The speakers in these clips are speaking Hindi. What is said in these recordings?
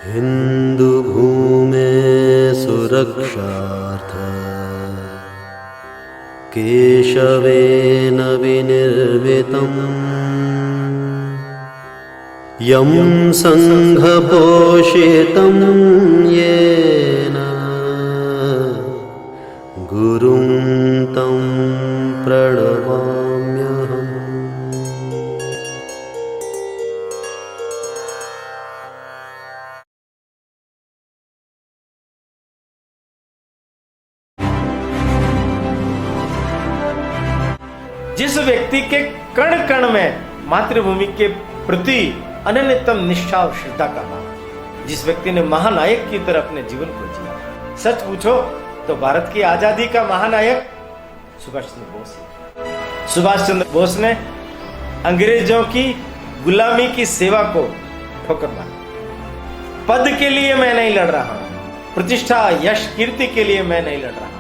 हिन्दुभूमे सुरक्षार्थ केशवेन विनिर्मितं यं सङ्घपोषितं येन गुरुं तं प्रणमाम्यहम्। जिस व्यक्ति के कण कण में मातृभूमि के प्रति अनन्यतम निष्ठा और श्रद्धा का भाव, जिस व्यक्ति ने महानायक की तरह अपने जीवन को जिया, सच पूछो तो भारत की आजादी का महानायक सुभाष चंद्र बोस है। सुभाष चंद्र बोस ने अंग्रेजों की गुलामी की सेवा को ठोकर मारी। पद के लिए मैं नहीं लड़ रहा हूं, प्रतिष्ठा यश कीर्ति के लिए मैं नहीं लड़ रहा हूं,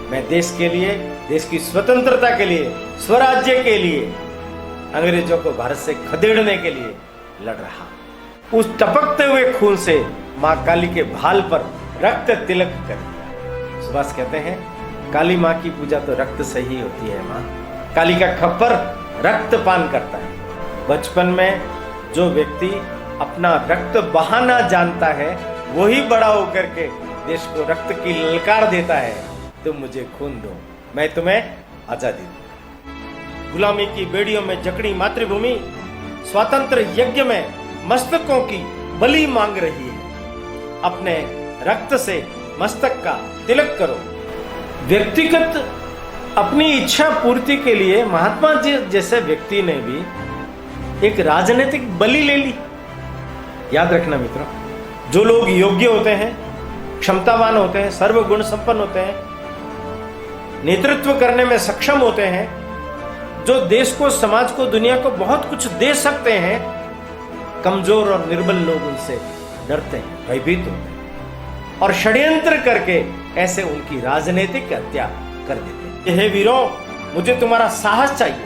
मैं देश के लिए, देश की स्वतंत्रता के लिए, स्वराज्य के लिए, अंग्रेजों को भारत से खदेड़ने के लिए लड़ रहा। उस टपकते हुए खून से मां काली के भाल पर रक्त तिलक कर दिया। सुभाष कहते हैं, काली मां की पूजा तो रक्त से ही होती है मां। काली का खप्पर रक्त पान करता है। बचपन में जो व्यक्ति अपना रक्त बहाना जानता है, वही बड़ा होकर के देश को रक्त की ललकार देता है, तुम मुझे खून दो, मैं तुम्हें आजादी दूंगा। गुलामी की बेड़ियों में जकड़ी मातृभूमि स्वातंत्र यज्ञ में मस्तकों की बलि मांग रही है। अपने रक्त से मस्तक का तिलक करो। व्यक्तिगत अपनी इच्छा पूर्ति के लिए महात्मा जी जैसे व्यक्ति ने भी एक राजनीतिक बलि ले ली। याद रखना मित्रों, जो लोग योग्य होते हैं, क्षमतावान होते हैं, सर्वगुण संपन्न होते हैं, नेतृत्व करने में सक्षम होते हैं, जो देश को, समाज को, दुनिया को बहुत कुछ दे सकते हैं, कमजोर और निर्बल लोग उनसे डरते हैं, भयभीत होते हैं और षड्यंत्र करके ऐसे उनकी राजनीतिक हत्या कर देते हैं। हे वीरों, मुझे तुम्हारा साहस चाहिए,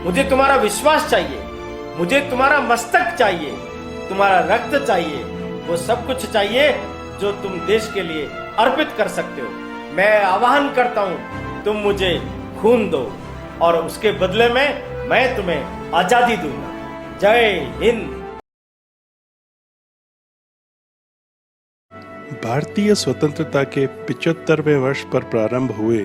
मुझे तुम्हारा विश्वास चाहिए, मुझे तुम्हारा मस्तक चाहिए, तुम्हारा रक्त चाहिए, वो सब कुछ चाहिए जो तुम देश के लिए अर्पित कर सकते हो। मैं आह्वान करता हूं, तुम मुझे खून दो और उसके बदले में मैं तुम्हें आजादी दूंगा। जय हिंद। भारतीय स्वतंत्रता के 75वें वर्ष पर प्रारंभ हुए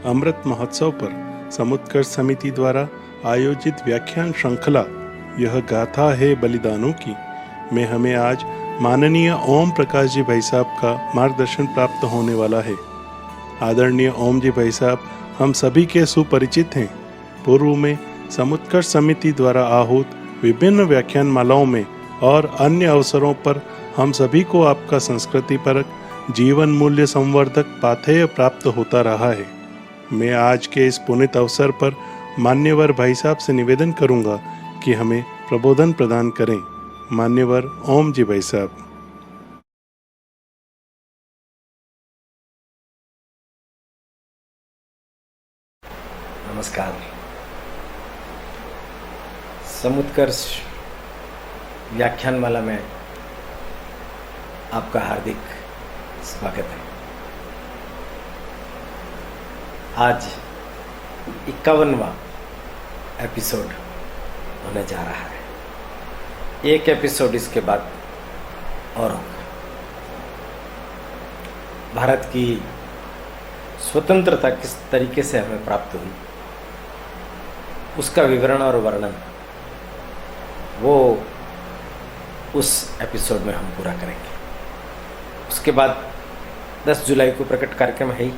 अमृत महोत्सव पर समुत्कर्ष समिति द्वारा आयोजित व्याख्यान श्रृंखला यह गाथा है बलिदानों की में हमें आज माननीय ओम प्रकाश जी भाई साहब का मार्गदर्शन प्राप्त होने वाला है। आदरणीय ओम जी भाई साहब हम सभी के सुपरिचित हैं। पूर्व में समुत्कर्ष समिति द्वारा आहूत विभिन्न व्याख्यान मालाओं में और अन्य अवसरों पर हम सभी को आपका संस्कृति परक जीवन मूल्य संवर्धक पाथेय प्राप्त होता रहा है। मैं आज के इस पुनीत अवसर पर मान्यवर भाई साहब से निवेदन करूंगा कि हमें प्रबोधन प्रदान करें। मान्यवर ओम जी भाई साहब। नमस्कार। समुत्कर्ष व्याख्यानमाला में आपका हार्दिक स्वागत है। आज 51वां एपिसोड होने जा रहा है। एक एपिसोड इसके बाद और होगा। भारत की स्वतंत्रता किस तरीके से हमें प्राप्त हुई, उसका विवरण और वर्णन वो उस एपिसोड में हम पूरा करेंगे। उसके बाद 10 जुलाई को प्रकट कार्यक्रम है ही।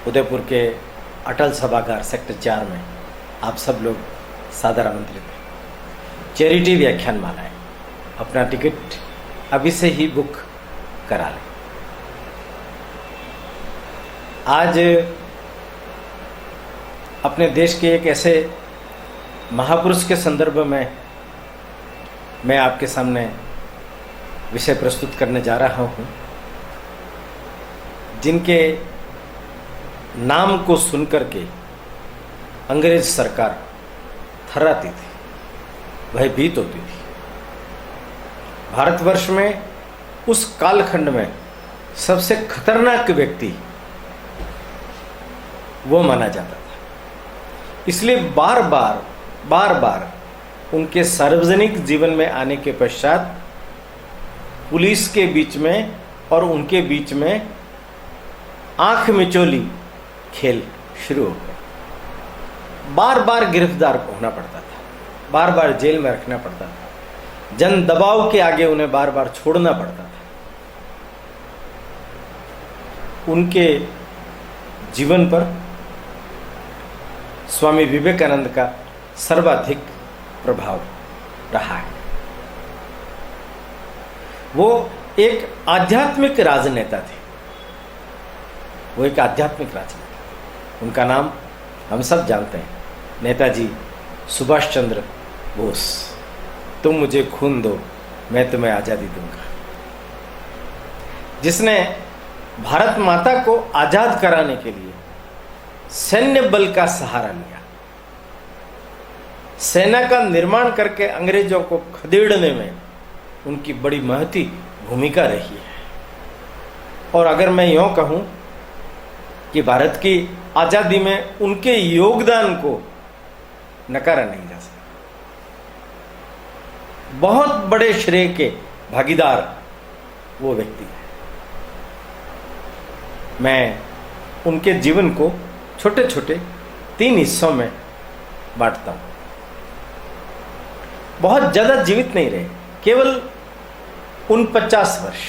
उदयपुर के अटल सभागार सेक्टर 4 में आप सब लोग सादर आमंत्रित हैं। चैरिटी व्याख्यान माला है, अपना टिकट अभी से ही बुक करा लें। आज अपने देश के एक ऐसे महापुरुष के संदर्भ में मैं आपके सामने विषय प्रस्तुत करने जा रहा हूँ, जिनके नाम को सुनकर के अंग्रेज सरकार थर्राती थी, भयभीत होती थी। भारतवर्ष में उस कालखंड में सबसे खतरनाक व्यक्ति वो माना जाता था। इसलिए बार बार उनके सार्वजनिक जीवन में आने के पश्चात पुलिस के बीच में और उनके बीच में आंख मिचोली खेल शुरू हो गया। बार बार गिरफ्तार होना पड़ता था, बार बार जेल में रखना पड़ता था, जन दबाव के आगे उन्हें बार बार छोड़ना पड़ता था। उनके जीवन पर स्वामी विवेकानंद का सर्वाधिक प्रभाव रहा है। वो एक आध्यात्मिक राजनेता थे, वो एक आध्यात्मिक राजनेता। उनका नाम हम सब जानते हैं, नेताजी सुभाष चंद्र बोस। तुम मुझे खून दो, मैं तुम्हें आज़ादी दूंगा। जिसने भारत माता को आजाद कराने के लिए सैन्य बल का सहारा लिया, सेना का निर्माण करके अंग्रेजों को खदेड़ने में उनकी बड़ी महती भूमिका रही है। और अगर मैं यूं कहूं कि भारत की आजादी में उनके योगदान को नकारा नहीं जा सकता। बहुत बड़े श्रेय के भागीदार वो व्यक्ति है। मैं उनके जीवन को छोटे छोटे 3 हिस्सों में बांटता हूं। बहुत ज्यादा जीवित नहीं रहे, केवल 49 वर्ष,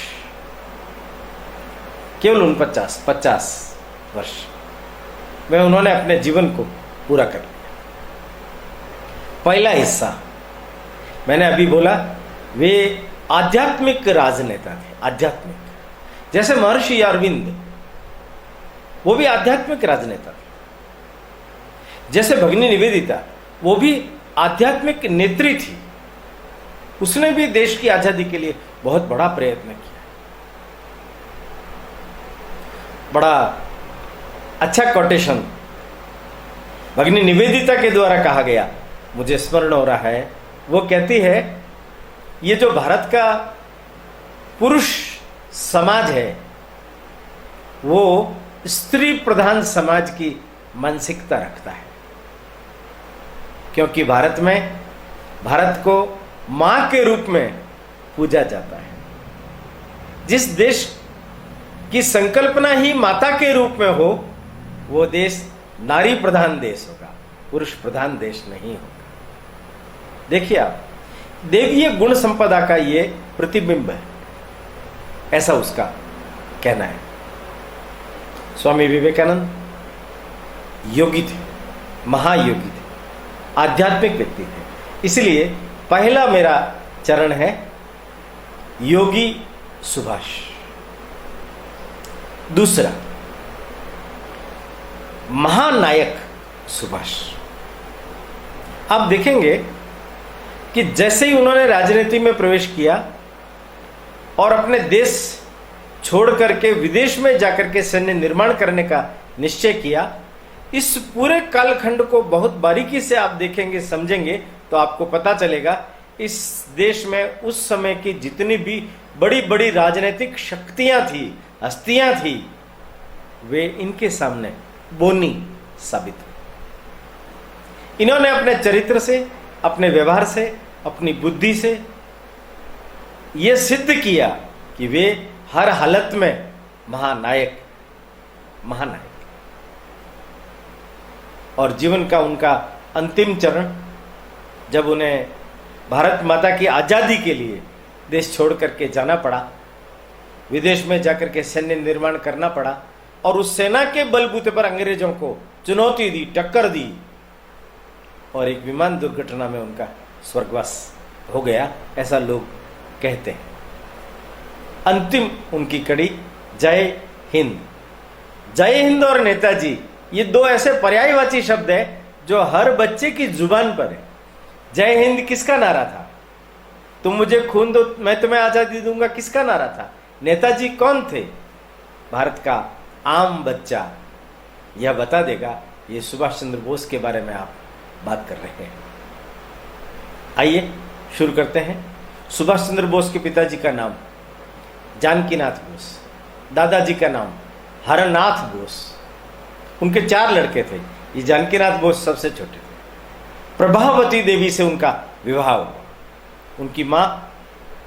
केवल 50 वर्ष में उन्होंने अपने जीवन को पूरा कर लिया। पहला हिस्सा मैंने अभी बोला, वे आध्यात्मिक राजनेता थे। आध्यात्मिक, जैसे महर्षि अरविंद, वो भी आध्यात्मिक राजनेता थे। जैसे भगिनी निवेदिता, वो भी आध्यात्मिक नेत्री थी। उसने भी देश की आजादी के लिए बहुत बड़ा प्रयत्न किया। बड़ा अच्छा कोटेशन भगिनी निवेदिता के द्वारा कहा गया, मुझे स्मरण हो रहा है। वो कहती है, ये जो भारत का पुरुष समाज है, वो स्त्री प्रधान समाज की मानसिकता रखता है। क्योंकि भारत को मां के रूप में पूजा जाता है। जिस देश की संकल्पना ही माता के रूप में हो, वो देश नारी प्रधान देश होगा, पुरुष प्रधान देश नहीं होगा। देखिए आप, देवीय गुण संपदा का ये प्रतिबिंब है, ऐसा उसका कहना है। स्वामी विवेकानंद योगी थे, महायोगी थे, आध्यात्मिक व्यक्ति थे। इसलिए पहला मेरा चरण है योगी सुभाष। दूसरा महानायक सुभाष। आप देखेंगे कि जैसे ही उन्होंने राजनीति में प्रवेश किया और अपने देश छोड़ करके विदेश में जाकर के सैन्य निर्माण करने का निश्चय किया, इस पूरे कालखंड को बहुत बारीकी से आप देखेंगे, समझेंगे तो आपको पता चलेगा इस देश में उस समय की जितनी भी बड़ी बड़ी राजनीतिक शक्तियां थी, हस्तियां थी, वे इनके सामने बोनी साबित हुई। इन्होंने अपने चरित्र से, अपने व्यवहार से, अपनी बुद्धि से यह सिद्ध किया कि वे हर हालत में महानायक। और जीवन का उनका अंतिम चरण, जब उन्हें भारत माता की आजादी के लिए देश छोड़ करके जाना पड़ा, विदेश में जाकर के सैन्य निर्माण करना पड़ा, और उस सेना के बलबूते पर अंग्रेजों को चुनौती दी, टक्कर दी, और एक विमान दुर्घटना में उनका स्वर्गवास हो गया, ऐसा लोग कहते हैं। अंतिम उनकी कड़ी जय हिंद। जय हिंद और नेताजी, ये दो ऐसे पर्यायवाची शब्द हैं जो हर बच्चे की जुबान पर है। जय हिंद किसका नारा था? तुम मुझे खून दो, मैं तुम्हें आजादी दूंगा, किसका नारा था? नेताजी कौन थे? भारत का आम बच्चा यह बता देगा। ये सुभाष चंद्र बोस के बारे में आप बात कर रहे हैं। आइए शुरू करते हैं। सुभाष चंद्र बोस के पिताजी का नाम जानकीनाथ बोस, दादाजी का नाम हरनाथ बोस। उनके 4 लड़के थे। ये जानकीनाथ बोस सबसे छोटे थे। प्रभावती देवी से उनका विवाह हुआ। उनकी मां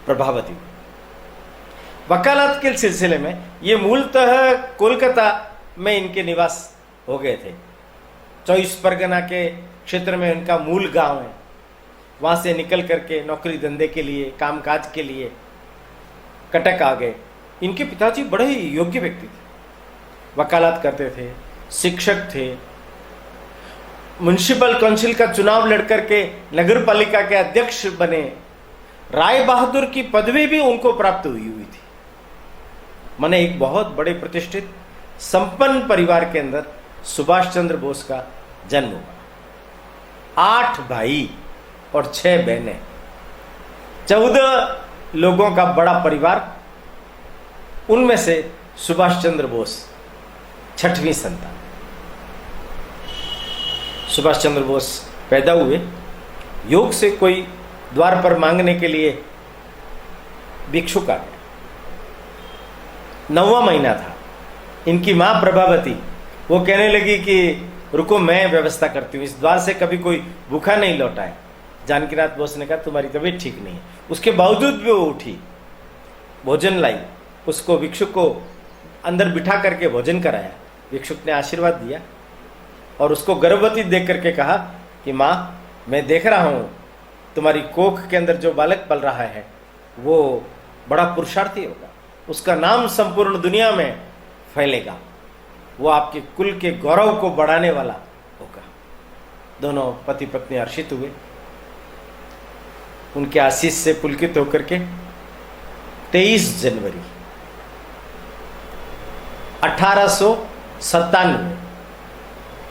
प्रभावती। वकालत के सिलसिले में ये मूलतः कोलकाता में इनके निवास हो गए थे। 24 परगना के क्षेत्र में उनका मूल गांव है। वहां से निकल करके नौकरी धंधे के लिए, कामकाज के लिए कटक आ गए। इनके पिताजी बड़े ही योग्य व्यक्ति थे। वकालत करते थे, शिक्षक थे, म्युनिसिपल काउंसिल का चुनाव लड़कर के नगर पालिका के अध्यक्ष बने। राय बहादुर की पदवी भी उनको प्राप्त हुई थी। माने एक बहुत बड़े प्रतिष्ठित संपन्न परिवार के अंदर सुभाष चंद्र बोस का जन्म हुआ। 8 भाई और 6 बहनें, 14 लोगों का बड़ा परिवार। उनमें से सुभाष चंद्र बोस 6वीं संतान। सुभाष चंद्र बोस पैदा हुए। योग से कोई द्वार पर मांगने के लिए भिक्षुक आ गया। 9वां महीना था। इनकी मां प्रभावती वो कहने लगी कि रुको, मैं व्यवस्था करती हूँ, इस द्वार से कभी कोई भूखा नहीं लौटा है। जानकीनाथ बोस ने कहा तुम्हारी तबीयत ठीक नहीं है। उसके बावजूद भी वो उठी, भोजन लाई, उसको भिक्षुक को अंदर बिठा करके भोजन कराया। भिक्षुक ने आशीर्वाद दिया और उसको गर्भवती देख करके कहा कि माँ, मैं देख रहा हूँ तुम्हारी कोख के अंदर जो बालक पल रहा है वो बड़ा पुरुषार्थी होगा, उसका नाम संपूर्ण दुनिया में फैलेगा, वो आपके कुल के गौरव को बढ़ाने वाला होगा। दोनों पति पत्नी हर्षित हुए। उनके आशीष से पुलकित होकर के 23 जनवरी 1897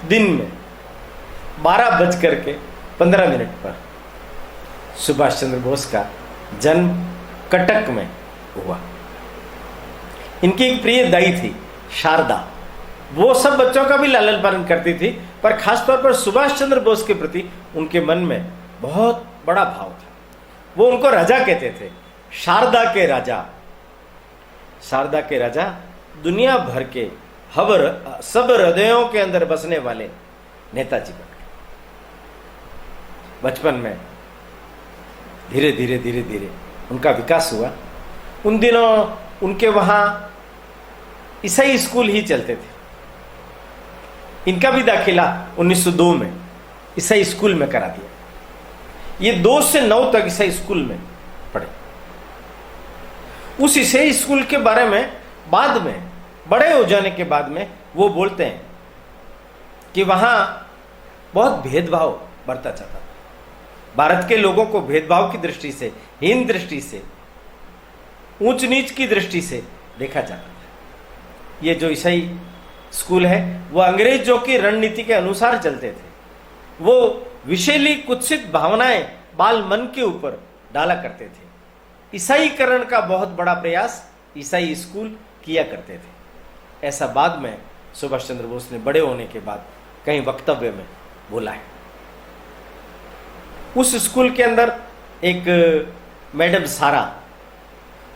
दिन में 12:15 पर सुभाष चंद्र बोस का जन्म कटक में हुआ। इनकी एक प्रिय दाई थी शारदा। वो सब बच्चों का भी लालन पालन करती थी, पर खासतौर पर सुभाष चंद्र बोस के प्रति उनके मन में बहुत बड़ा भाव था। वो उनको राजा कहते थे, शारदा के राजा। शारदा के राजा दुनिया भर के सब हृदयों के अंदर बसने वाले नेताजी बन गए। बचपन में धीरे धीरे उनका विकास हुआ। उन दिनों उनके वहां ईसाई स्कूल ही चलते थे। इनका भी दाखिला 1902 में ईसाई स्कूल में करा दिया। ये 2 से 9 तक ईसाई स्कूल में पढ़े। उस ईसाई स्कूल के बारे में बाद में, बड़े हो जाने के बाद में, वो बोलते हैं कि वहां बहुत भेदभाव बरता जाता था। भारत के लोगों को भेदभाव की दृष्टि से, हीन दृष्टि से, ऊंच नीच की दृष्टि से देखा जाता था। ये जो ईसाई स्कूल है वो अंग्रेजों की रणनीति के अनुसार चलते थे। वो विषैली कुत्सित भावनाएं बाल मन के ऊपर डाला करते थे। ईसाईकरण का बहुत बड़ा प्रयास ईसाई स्कूल किया करते थे। ऐसा बाद में सुभाष चंद्र बोस ने बड़े होने के बाद कहीं वक्तव्य में बोला है। उस स्कूल के अंदर एक मैडम सारा,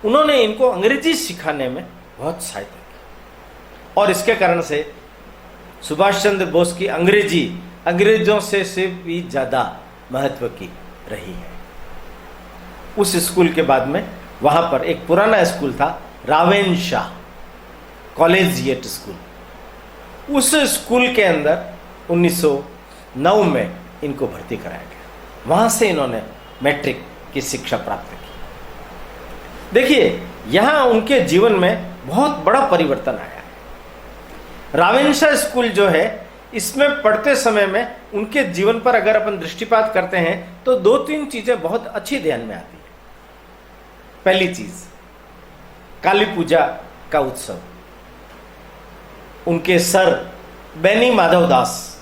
उन्होंने इनको अंग्रेजी सिखाने में बहुत सहायता की और इसके कारण से सुभाष चंद्र बोस की अंग्रेजी अंग्रेजों से भी ज्यादा महत्व की रही है। उस स्कूल के बाद में वहां पर एक पुराना स्कूल था, रावेन शाह कॉलेजिएट स्कूल। उस स्कूल के अंदर 1909 में इनको भर्ती कराया गया। वहां से इन्होंने मैट्रिक की शिक्षा प्राप्त की। देखिए, यहां उनके जीवन में बहुत बड़ा परिवर्तन आया है। रावेन शाह स्कूल जो है, इसमें पढ़ते समय में उनके जीवन पर अगर अपन दृष्टिपात करते हैं तो 2-3 चीजें बहुत अच्छी ध्यान में आती है। पहली चीज, काली पूजा का उत्सव। उनके सर बेनी माधव दास,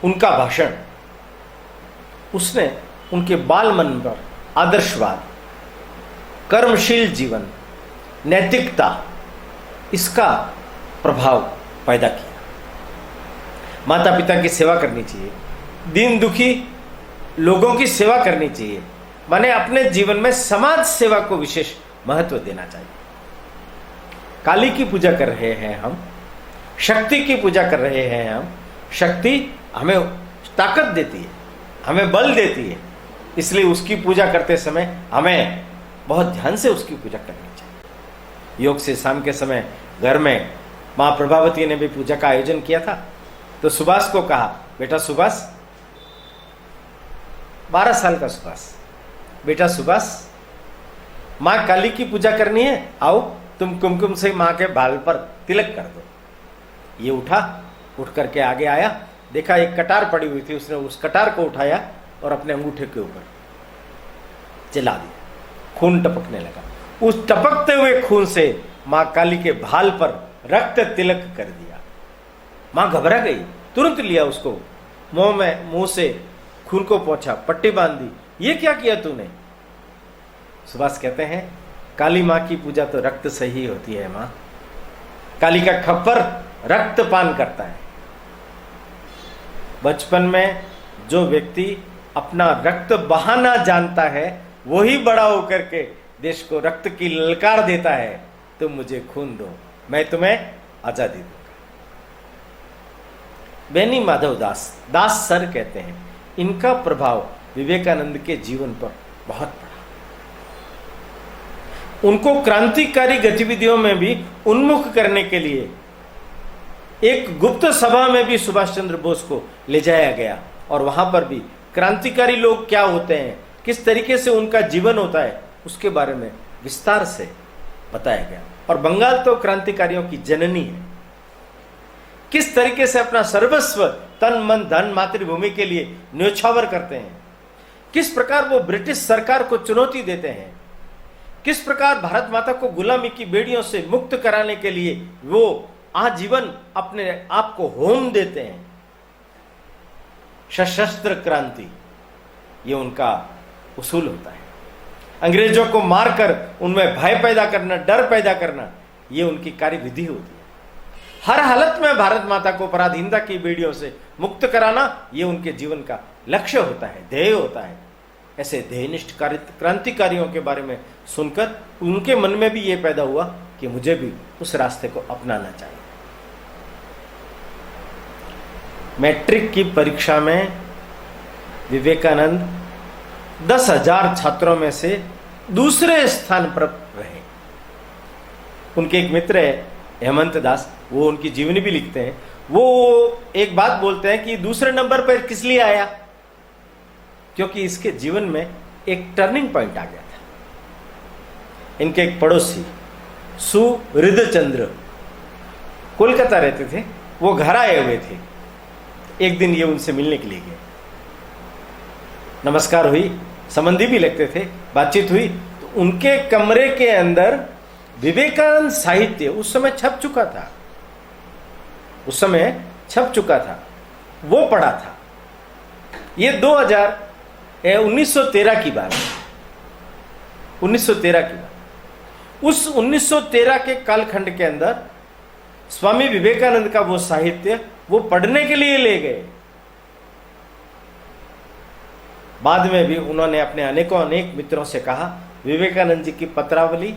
उनका भाषण, उसने उनके बाल मन पर आदर्शवाद, कर्मशील जीवन, नैतिकता, इसका प्रभाव पैदा किया। माता पिता की सेवा करनी चाहिए, दीन दुखी लोगों की सेवा करनी चाहिए, माने अपने जीवन में समाज सेवा को विशेष महत्व देना चाहिए। काली की पूजा कर रहे हैं हम, शक्ति की पूजा कर रहे हैं हम। शक्ति हमें ताकत देती है, हमें बल देती है, इसलिए उसकी पूजा करते समय हमें बहुत ध्यान से उसकी पूजा करनी चाहिए। योग से शाम के समय घर में माँ प्रभावती ने भी पूजा का आयोजन किया था, तो सुभाष को कहा, बेटा सुभाष, 12 साल का सुभाष, बेटा सुभाष, माँ काली की पूजा करनी है, आओ तुम कुमकुम से माँ के बाल पर तिलक कर दो। ये उठा, उठ करके आगे आया, देखा एक कटार पड़ी हुई थी, उसने उस कटार को उठाया और अपने अंगूठे के ऊपर जला दिया, खून टपकने लगा। उस टपकते हुए खून से माँ काली के भाल पर रक्त तिलक कर दिया। माँ घबरा गई, तुरंत लिया उसको, मुंह से खून को पोंछा, पट्टी बांध दी। ये क्या किया तूने? सुभाष कहते हैं, काली माँ की पूजा तो रक्त से ही होती है माँ। काली का खप्पर रक्तपान करता है। बचपन में जो व्यक्ति अपना रक्त बहाना जानता है, वही बड़ा होकर के देश को रक्त की ललकार देता है, तुम मुझे खून दो, मैं तुम्हें आजादी दूंगा। बेनी माधव दास, दास सर कहते हैं, इनका प्रभाव विवेकानंद के जीवन पर बहुत पड़ा। उनको क्रांतिकारी गतिविधियों में भी उन्मुख करने के लिए एक गुप्त सभा में भी सुभाष चंद्र बोस को ले जाया गया और वहां पर भी क्रांतिकारी लोग क्या होते हैं, किस तरीके से उनका जीवन होता है, उसके बारे में विस्तार से बताया गया। और बंगाल तो क्रांतिकारियों की जननी है। किस तरीके से अपना सर्वस्व तन मन धन मातृभूमि के लिए न्योछावर करते हैं, किस प्रकार वो ब्रिटिश सरकार को चुनौती देते हैं, किस प्रकार भारत माता को गुलामी की बेड़ियों से मुक्त कराने के लिए वो आजीवन अपने आप को होम देते हैं। सशस्त्र क्रांति, ये उनका उसूल होता है। अंग्रेजों को मारकर उनमें भय पैदा करना, डर पैदा करना, ये उनकी कार्यविधि होती है। हर हालत में भारत माता को पराधीनता की बेड़ियों से मुक्त कराना, ये उनके जीवन का लक्ष्य होता है, ध्येय होता है। ऐसे ध्येयनिष्ठ क्रांतिकारियों के बारे में सुनकर उनके मन में भी ये पैदा हुआ कि मुझे भी उस रास्ते को अपनाना चाहिए। मैट्रिक की परीक्षा में विवेकानंद 10,000 छात्रों में से दूसरे स्थान पर रहे। उनके एक मित्र है हेमंत दास, वो उनकी जीवनी भी लिखते हैं। वो एक बात बोलते हैं कि दूसरे नंबर पर किस लिए आया, क्योंकि इसके जीवन में एक टर्निंग पॉइंट आ गया था। इनके एक पड़ोसी सुहृदचंद्र कोलकाता रहते थे, वो घर आए हुए थे। एक दिन ये उनसे मिलने के लिए गए, नमस्कार हुई, संबंधी भी लगते थे, बातचीत हुई। तो उनके कमरे के अंदर विवेकानंद साहित्य उस समय छप चुका था, वो पढ़ा था। ये 1913 की बात है, 1913 की बात। उस 1913 के कालखंड के अंदर स्वामी विवेकानंद का वो साहित्य वो पढ़ने के लिए ले गए। बाद में भी उन्होंने अपने अनेक मित्रों से कहा, विवेकानंद जी की पत्रावली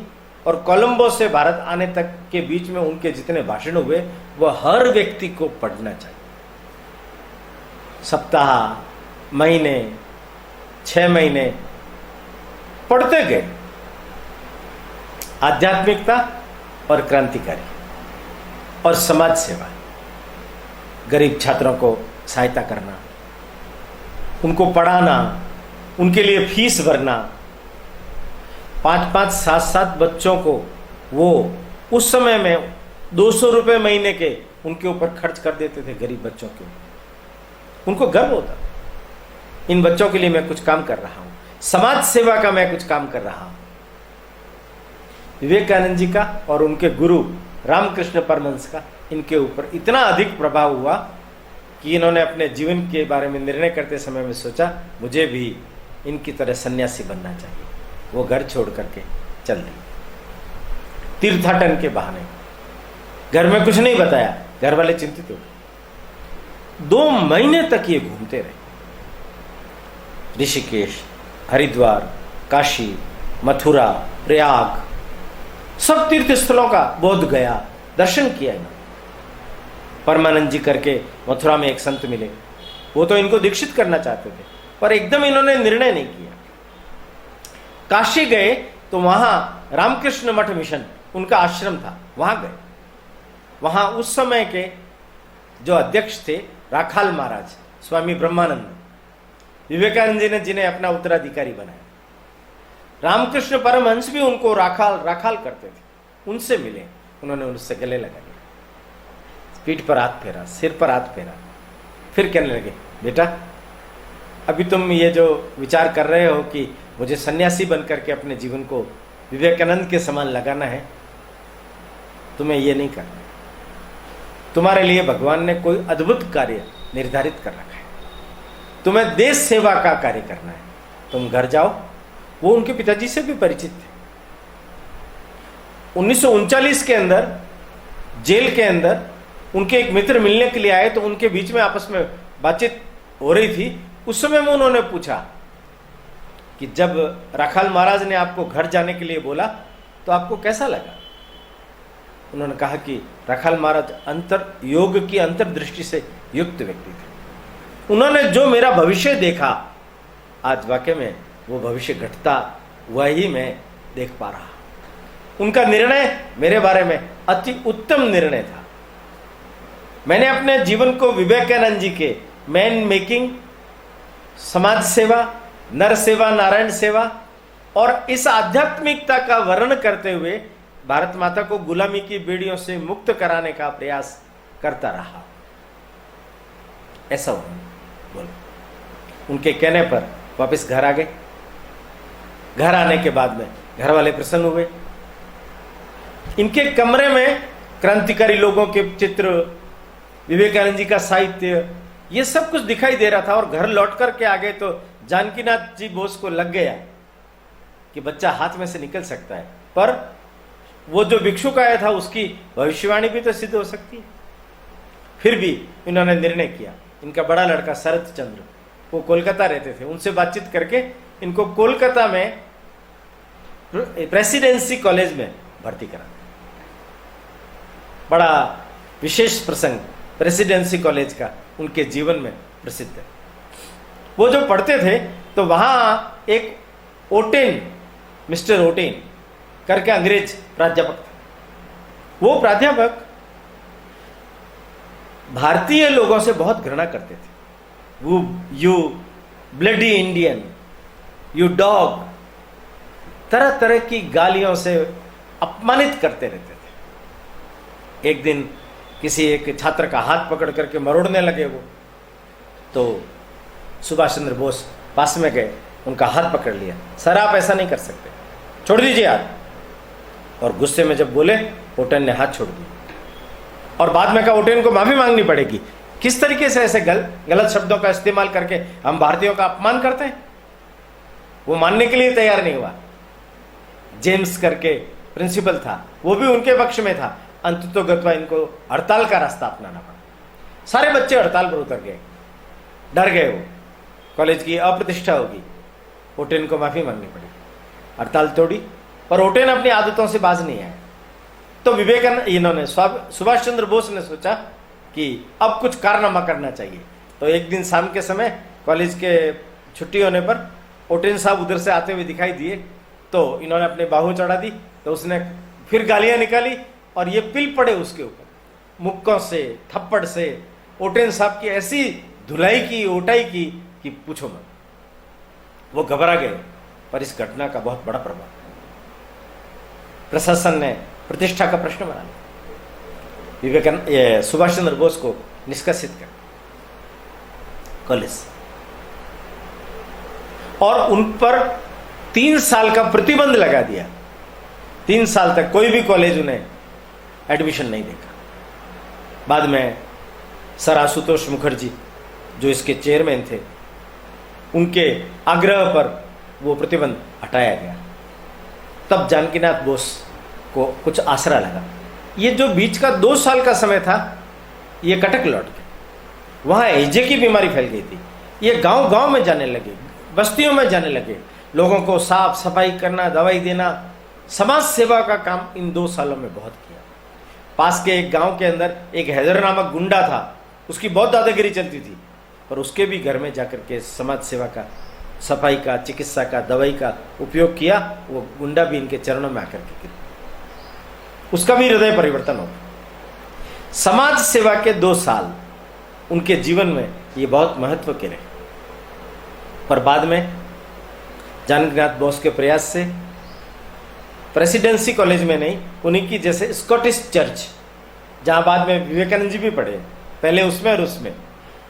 और कोलंबो से भारत आने तक के बीच में उनके जितने भाषण हुए, वह हर व्यक्ति को पढ़ना चाहिए। सप्ताह, महीने, 6 महीने पढ़ते गए। आध्यात्मिकता और क्रांतिकारी और समाज सेवा, गरीब छात्रों को सहायता करना, उनको पढ़ाना, उनके लिए फीस भरना। 5-5, 7-7 बच्चों को वो उस समय में 200 रुपये महीने के उनके ऊपर खर्च कर देते थे, गरीब बच्चों के ऊपर। उनको गर्व होता, इन बच्चों के लिए मैं कुछ काम कर रहा हूं, समाज सेवा का मैं कुछ काम कर रहा हूं। विवेकानंद जी का और उनके गुरु रामकृष्ण परमहंस का इनके ऊपर इतना अधिक प्रभाव हुआ कि इन्होंने अपने जीवन के बारे में निर्णय करते समय में सोचा, मुझे भी इनकी तरह सन्यासी बनना चाहिए। वो घर छोड़ करके चल दी, तीर्थाटन के बहाने। घर में कुछ नहीं बताया, घर वाले चिंतित हो गए। 2 महीने तक ये घूमते रहे, ऋषिकेश, हरिद्वार, काशी, मथुरा, प्रयाग, सब तीर्थ स्थलों का, बोध गया, दर्शन किया इन्होंने। परमानंद जी करके मथुरा में एक संत मिले, वो तो इनको दीक्षित करना चाहते थे, पर एकदम इन्होंने निर्णय नहीं किया। काशी गए तो वहां रामकृष्ण मठ मिशन उनका आश्रम था, वहां गए। वहां उस समय के जो अध्यक्ष थे राखाल महाराज, स्वामी ब्रह्मानंद, विवेकानंद जी ने जिन्हें अपना उत्तराधिकारी बनाया। रामकृष्ण परमहंस भी उनको राखाल करते थे, उनसे मिले, उन्होंने उनसे गले लगा लिया, पीठ पर हाथ फेरा, सिर पर हाथ फेरा, फिर कहने लगे, बेटा अभी तुम ये जो विचार कर रहे हो कि मुझे सन्यासी बनकर के अपने जीवन को विवेकानंद के समान लगाना है, तुम्हें ये नहीं करना। तुम्हारे लिए भगवान ने कोई अद्भुत कार्य निर्धारित कर रखा है, तुम्हें देश सेवा का कार्य करना है, तुम घर जाओ। वो उनके पिताजी से भी परिचित थे। 1939 के अंदर जेल के अंदर उनके एक मित्र मिलने के लिए आए, तो उनके बीच में आपस में बातचीत हो रही थी। उस समय में उन्होंने पूछा कि जब राखाल महाराज ने आपको घर जाने के लिए बोला तो आपको कैसा लगा? उन्होंने कहा कि राखाल महाराज योग की अंतर्दृष्टि से युक्त व्यक्ति थे। उन्होंने जो मेरा भविष्य देखा, आज वाकई में वो भविष्य घटता हुआ ही मैं देख पा रहा। उनका निर्णय मेरे बारे में अति उत्तम निर्णय था। मैंने अपने जीवन को विवेकानंद जी के मैन मेकिंग, समाज सेवा, नर सेवा, नारायण सेवा और इस आध्यात्मिकता का वर्णन करते हुए भारत माता को गुलामी की बेड़ियों से मुक्त कराने का प्रयास करता रहा। ऐसा उन्होंने बोला। उनके कहने पर वापस घर आ गए। घर आने के बाद में घर वाले प्रसन्न हुए। इनके कमरे में क्रांतिकारी लोगों के चित्र, विवेकानंद जी का साहित्य, ये सब कुछ दिखाई दे रहा था। और घर लौट करके आ गए तो जानकीनाथ जी बोस को लग गया कि बच्चा हाथ में से निकल सकता है, पर वो जो भिक्षुक आया था उसकी भविष्यवाणी भी तो सिद्ध हो सकती है। फिर भी इन्होंने निर्णय किया। इनका बड़ा लड़का शरद चंद्र, वो कोलकाता रहते थे, उनसे बातचीत करके इनको कोलकाता में प्रेसिडेंसी कॉलेज में भर्ती करा। बड़ा विशेष प्रसंग प्रेसिडेंसी कॉलेज का उनके जीवन में प्रसिद्ध है। वो जो पढ़ते थे तो वहां एक ओटेन, मिस्टर ओटेन करके अंग्रेज प्राध्यापक थे। वो प्राध्यापक भारतीय लोगों से बहुत घृणा करते थे। वो you bloody Indian, you dog, तरह तरह की गालियों से अपमानित करते रहते थे। एक दिन किसी एक छात्र का हाथ पकड़ करके मरोड़ने लगे वो, तो सुभाष चंद्र बोस पास में गए, उनका हाथ पकड़ लिया। सर आप ऐसा नहीं कर सकते, छोड़ दीजिए हाथ। और गुस्से में जब बोले, ओटेन ने हाथ छोड़ दिया। और बाद में कहा ओटेन को माफी मांगनी पड़ेगी। किस तरीके से ऐसे गलत शब्दों का इस्तेमाल करके हम भारतीयों का अपमान करते हैं? वो मानने के लिए तैयार नहीं हुआ। जेम्स करके प्रिंसिपल था, वो भी उनके पक्ष में था। अंततोगत्वा इनको हड़ताल का रास्ता अपनाना पड़ा। सारे बच्चे हड़ताल पर उतर गए, डर गए। वो कॉलेज की अप्रतिष्ठा होगी, ओटेन को माफी मांगनी पड़ी। हड़ताल तोड़ी, पर ओटेन अपनी आदतों से बाज नहीं आए। तो इन्होंने सुभाष चंद्र बोस ने सोचा कि अब कुछ कारनामा करना चाहिए। तो एक दिन शाम के समय कॉलेज के छुट्टी होने पर ओटेन साहब उधर से आते हुए दिखाई दिए, तो इन्होंने अपने बाहू चढ़ा दी। तो उसने फिर गालियां निकाली और ये पिल पड़े उसके ऊपर, मुक्कों से, थप्पड़ से। ओटेन साहब की ऐसी धुलाई की, ओटाई की कि पूछो मत। वो घबरा गए। पर इस घटना का बहुत बड़ा प्रभाव, प्रशासन ने प्रतिष्ठा का प्रश्न बना लिया। सुभाष चंद्र बोस को निष्कासित कर कॉलेज, और उन पर 3 साल का प्रतिबंध लगा दिया। 3 साल तक कोई भी कॉलेज उन्हें एडमिशन नहीं देगा। बाद में सर आशुतोष मुखर्जी जो इसके चेयरमैन थे, उनके आग्रह पर वो प्रतिबंध हटाया गया। तब जानकीनाथ बोस को कुछ आसरा लगा। ये जो बीच का 2 साल का समय था, ये कटक लौट गए। वहाँ हैजे की बीमारी फैल गई थी। ये गांव गांव में जाने लगे, बस्तियों में जाने लगे, लोगों को साफ सफाई करना, दवाई देना, समाज सेवा का काम इन 2 सालों में बहुत किया। पास के एक गांव के अंदर एक हैदर नामक गुंडा था, उसकी बहुत दादागिरी चलती थी, पर उसके भी घर में जाकर के समाज सेवा का, सफाई का, चिकित्सा का, दवाई का उपयोग किया। वो गुंडा भी इनके चरणों में आकर के गिरा, उसका भी हृदय परिवर्तन हो गया। समाज सेवा के 2 साल उनके जीवन में ये बहुत महत्व के रहे। पर बाद में जानकीनाथ बोस के प्रयास से प्रेसिडेंसी कॉलेज में नहीं, उन्हीं की जैसे स्कॉटिश चर्च, जहां बाद में विवेकानंद जी भी पढ़े, पहले उसमें और उसमें,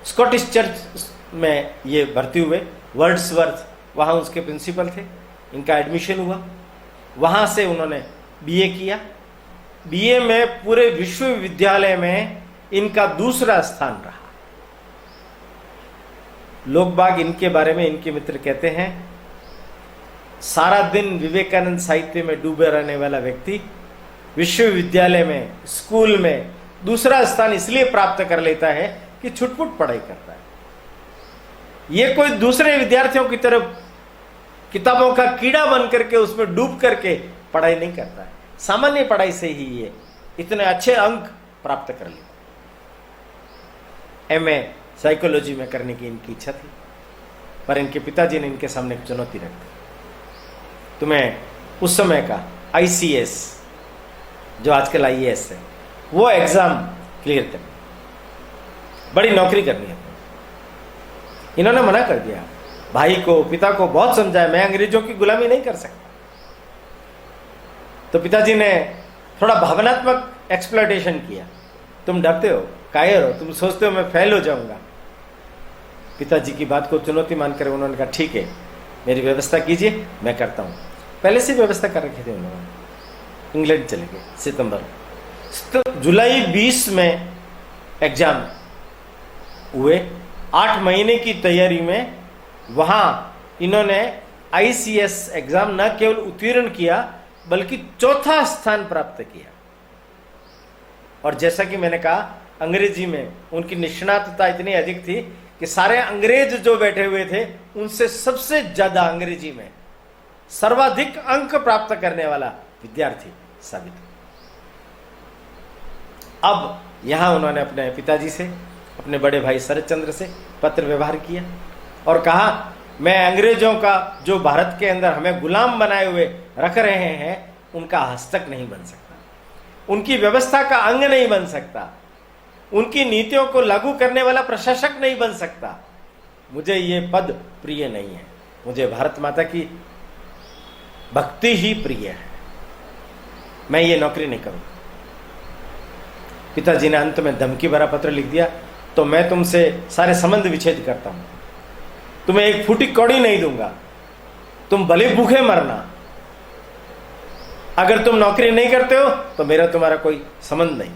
स्कॉटिश चर्च में ये भर्ती हुए। वर्ड्सवर्थ वहाँ उसके प्रिंसिपल थे, इनका एडमिशन हुआ, वहाँ से उन्होंने बीए किया। बीए में पूरे विश्वविद्यालय में इनका दूसरा स्थान रहा। लोग बाग इनके बारे में, इनके मित्र कहते हैं, सारा दिन विवेकानंद साहित्य में डूबे रहने वाला व्यक्ति विश्वविद्यालय में, स्कूल में दूसरा स्थान इसलिए प्राप्त कर लेता है कि छुटपुट पढ़ाई करता है। ये कोई दूसरे विद्यार्थियों की तरफ किताबों का कीड़ा बन करके उसमें डूब करके पढ़ाई नहीं करता है। सामान्य पढ़ाई से ही ये इतने अच्छे अंक प्राप्त कर लेता। एमए साइकोलॉजी में करने की इनकी इच्छा थी, पर इनके पिताजी ने इनके सामने एक चुनौती रख दी, तुम्हें उस समय का आईसीएस, जो आजकल आईएएस है, वो एग्जाम क्लियर करना, बड़ी नौकरी करनी है। इन्होंने मना कर दिया। भाई को, पिता को बहुत समझाया, मैं अंग्रेजों की गुलामी नहीं कर सकता। तो पिताजी ने थोड़ा भावनात्मक एक्सप्लॉयटेशन किया, तुम डरते हो, कायर हो, तुम सोचते हो मैं फेल हो जाऊंगा। पिताजी की बात को चुनौती मानकर उन्होंने कहा ठीक है, मेरी व्यवस्था कीजिए, मैं करता हूँ। पहले से व्यवस्था कर रखी थी उन्होंने। इंग्लैंड चले गए सितंबर, तो जुलाई 20 में एग्जाम हुए। 8 महीने की तैयारी में वहां इन्होंने आईसीएस एग्जाम न केवल उत्तीर्ण किया बल्कि 4था स्थान प्राप्त किया। और जैसा कि मैंने कहा, अंग्रेजी में उनकी निष्णातता इतनी अधिक थी कि सारे अंग्रेज जो बैठे हुए थे उनसे सबसे ज्यादा अंग्रेजी में सर्वाधिक अंक प्राप्त करने वाला विद्यार्थी साबित हुआ। अब यहां उन्होंने अपने पिताजी से, अपने बड़े भाई शरद चंद्र से पत्र व्यवहार किया और कहा, मैं अंग्रेजों का जो भारत के अंदर हमें गुलाम बनाए हुए रख रहे हैं उनका हस्तक नहीं बन सकता, उनकी व्यवस्था का अंग नहीं बन सकता, उनकी नीतियों को लागू करने वाला प्रशासक नहीं बन सकता। मुझे ये पद प्रिय नहीं है, मुझे भारत माता की भक्ति ही प्रिय है, मैं ये नौकरी नहीं करूंगा। पिताजी ने अंत में धमकी भरा पत्र लिख दिया, तो मैं तुमसे सारे संबंध विच्छेद करता हूं, तुम्हें एक फूटी कौड़ी नहीं दूंगा, तुम भले भूखे मरना, अगर तुम नौकरी नहीं करते हो तो मेरा तुम्हारा कोई संबंध नहीं।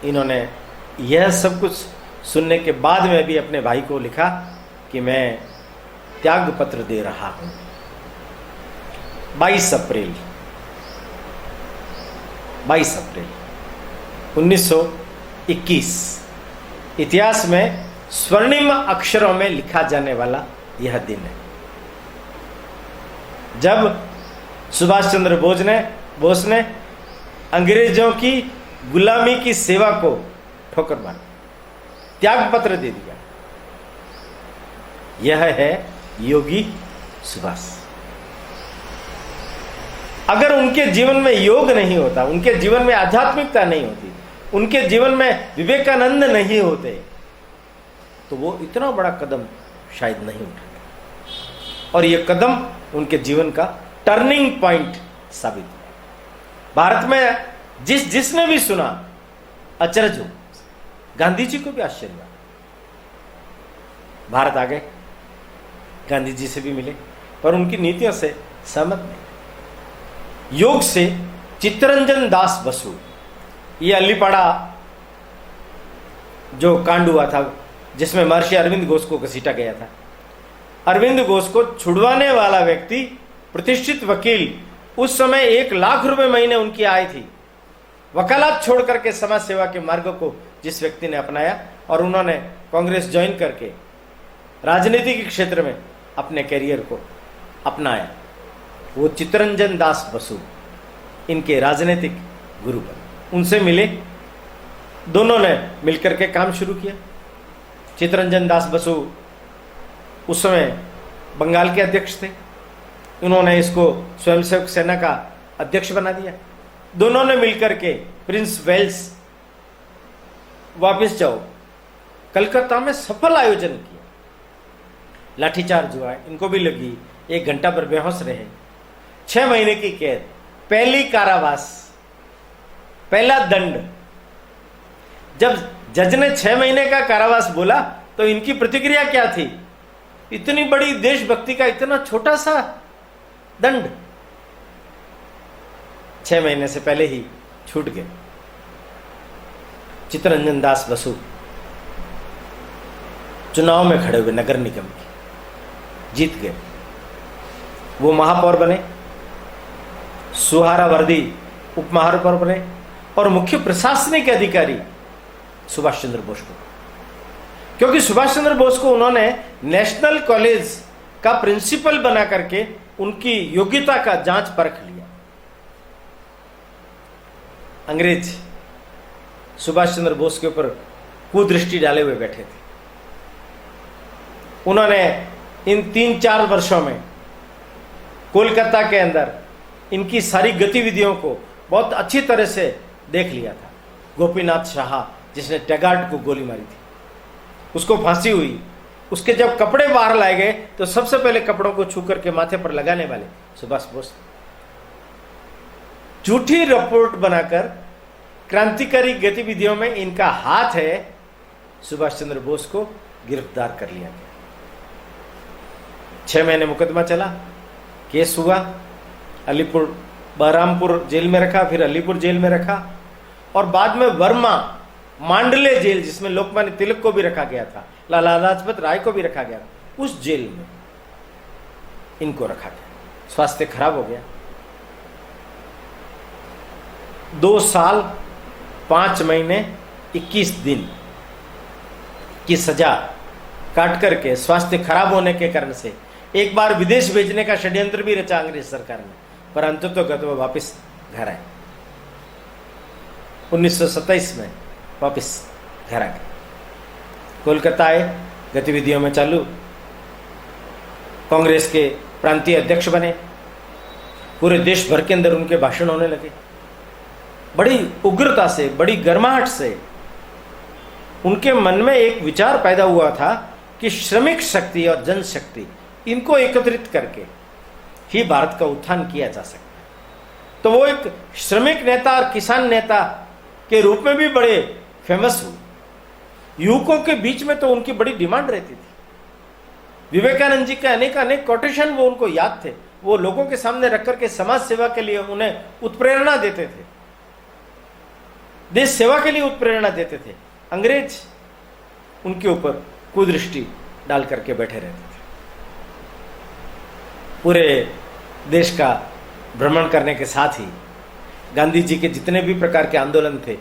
इन्होंने यह सब कुछ सुनने के बाद में भी अपने भाई को लिखा कि मैं त्याग पत्र दे रहा हूं। 22 अप्रैल 1921 इतिहास में स्वर्णिम अक्षरों में लिखा जाने वाला यह दिन है, जब सुभाष चंद्र बोस ने अंग्रेजों की गुलामी की सेवा को ठोकर मारी, त्याग पत्र दे दिया। यह है योगी सुभाष। अगर उनके जीवन में योग नहीं होता, उनके जीवन में आध्यात्मिकता नहीं होती, उनके जीवन में विवेकानंद नहीं होते, तो वो इतना बड़ा कदम शायद नहीं उठाते। और ये कदम उनके जीवन का टर्निंग पॉइंट साबित हुआ। भारत में जिसने भी सुना अचरज हो। गांधी जी को भी आश्चर्य हुआ। भारत आ गए, गांधी जी से भी मिले, पर उनकी नीतियों से सहमत नहीं। योग से चित्तरंजन दास बसु, ये अलीपाड़ा जो कांड हुआ था जिसमें महर्षि अरविंद घोष को घसीटा गया था, अरविंद घोष को छुड़वाने वाला व्यक्ति, प्रतिष्ठित वकील, उस समय 1 लाख रुपए महीने उनकी आय थी। वकालत छोड़ करके समाज सेवा के मार्ग को जिस व्यक्ति ने अपनाया और उन्होंने कांग्रेस ज्वाइन करके राजनीति के क्षेत्र में अपने करियर को अपनाया, वो चित्तरंजन दास बसु इनके राजनीतिक गुरु बने। उनसे मिले, दोनों ने मिलकर के काम शुरू किया। चित्तरंजन दास बसु उस समय बंगाल के अध्यक्ष थे, उन्होंने इसको स्वयंसेवक सेना का अध्यक्ष बना दिया। दोनों ने मिलकर के प्रिंस वेल्स वापस जाओ कलकत्ता में सफल आयोजन किया। लाठीचार्ज हुआ, इनको भी लगी, 1 घंटा पर बेहोश रहे, 6 महीने की कैद, पहली कारावास, पहला दंड। जब जज ने 6 महीने का कारावास बोला तो इनकी प्रतिक्रिया क्या थी? इतनी बड़ी देशभक्ति का इतना छोटा सा दंड, 6 महीने से पहले ही छूट गए। चित्तरंजन दास बसु चुनाव में खड़े हुए नगर निगम के, जीत गए। वो महापौर बने, सुहारावर्दी उप महापौर बने और मुख्य प्रशासनिक अधिकारी सुभाष चंद्र बोस को, क्योंकि सुभाष चंद्र बोस को उन्होंने नेशनल कॉलेज का प्रिंसिपल बना करके उनकी योग्यता का जांच परख लिया। अंग्रेज सुभाष चंद्र बोस के ऊपर कुदृष्टि डाले हुए बैठे थे। उन्होंने इन 3-4 वर्षों में कोलकाता के अंदर इनकी सारी गतिविधियों को बहुत अच्छी तरह से देख लिया था। गोपीनाथ शाह जिसने टैगार्ड को गोली मारी थी, उसको फांसी हुई, उसके जब कपड़े बाहर लाए गए तो सबसे पहले कपड़ों को छू करके माथे पर लगाने वाले सुभाष बोस। झूठी रिपोर्ट बनाकर क्रांतिकारी गतिविधियों में इनका हाथ है, सुभाष चंद्र बोस को गिरफ्तार कर लिया गया। 6 महीने मुकदमा चला, केस हुआ, अलीपुर बहरामपुर जेल में रखा, फिर अलीपुर जेल में रखा और बाद में वर्मा मांडले जेल, जिसमें लोकमान्य तिलक को भी रखा गया था, लाला लाजपत राय को भी रखा गया, उस जेल में इनको रखा गया। स्वास्थ्य खराब हो गया। 2 साल 5 महीने 21 दिन की सजा काट करके स्वास्थ्य खराब होने के कारण से एक बार विदेश भेजने का षड्यंत्र भी रचा अंग्रेज सरकार ने, पर अंततः वो वापस घर आए। 1927 में वापस घर आ गए। कोलकाता आए, गतिविधियों में चालू, कांग्रेस के प्रांतीय अध्यक्ष बने, पूरे देश भर के अंदर उनके भाषण होने लगे। बड़ी उग्रता से, बड़ी गर्माहट से उनके मन में एक विचार पैदा हुआ था कि श्रमिक शक्ति और जनशक्ति इनको एकत्रित करके ही भारत का उत्थान किया जा सकता है। तो वो एक श्रमिक नेता और किसान नेता के रूप में भी बड़े फेमस हुए। युवकों के बीच में तो उनकी बड़ी डिमांड रहती थी। विवेकानंद जी के अनेक कोटेशन वो उनको याद थे, वो लोगों के सामने रख करके समाज सेवा के लिए उन्हें उत्प्रेरणा देते थे, देश सेवा के लिए उत्प्रेरणा देते थे। अंग्रेज उनके ऊपर कुदृष्टि डाल करके बैठे रहते थे। पूरे देश का भ्रमण करने के साथ ही गांधी जी के जितने भी प्रकार के आंदोलन थे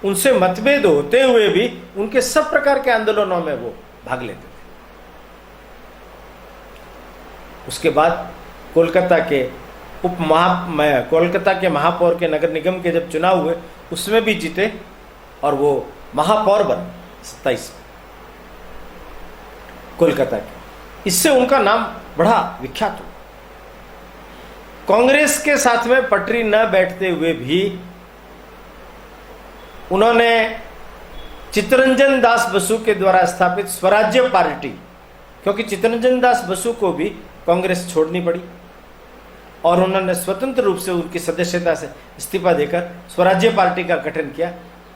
उनसे मतभेद होते हुए भी उनके सब प्रकार के आंदोलनों में वो भाग लेते थे। उसके बाद कोलकाता के कोलकाता के महापौर के नगर निगम के जब चुनाव हुए उसमें भी जीते और वो महापौर बने 27 में कोलकाता के। इससे उनका नाम बड़ा विख्यात हुआ। कांग्रेस के साथ में पटरी न बैठते हुए भी उन्होंने चित्तरंजन दास बसु के द्वारा स्थापित स्वराज्य पार्टी, क्योंकि चित्तरंजन दास बसु को भी कांग्रेस छोड़नी पड़ी और उन्होंने स्वतंत्र रूप से उनकी सदस्यता से इस्तीफा देकर स्वराज्य पार्टी का गठन किया।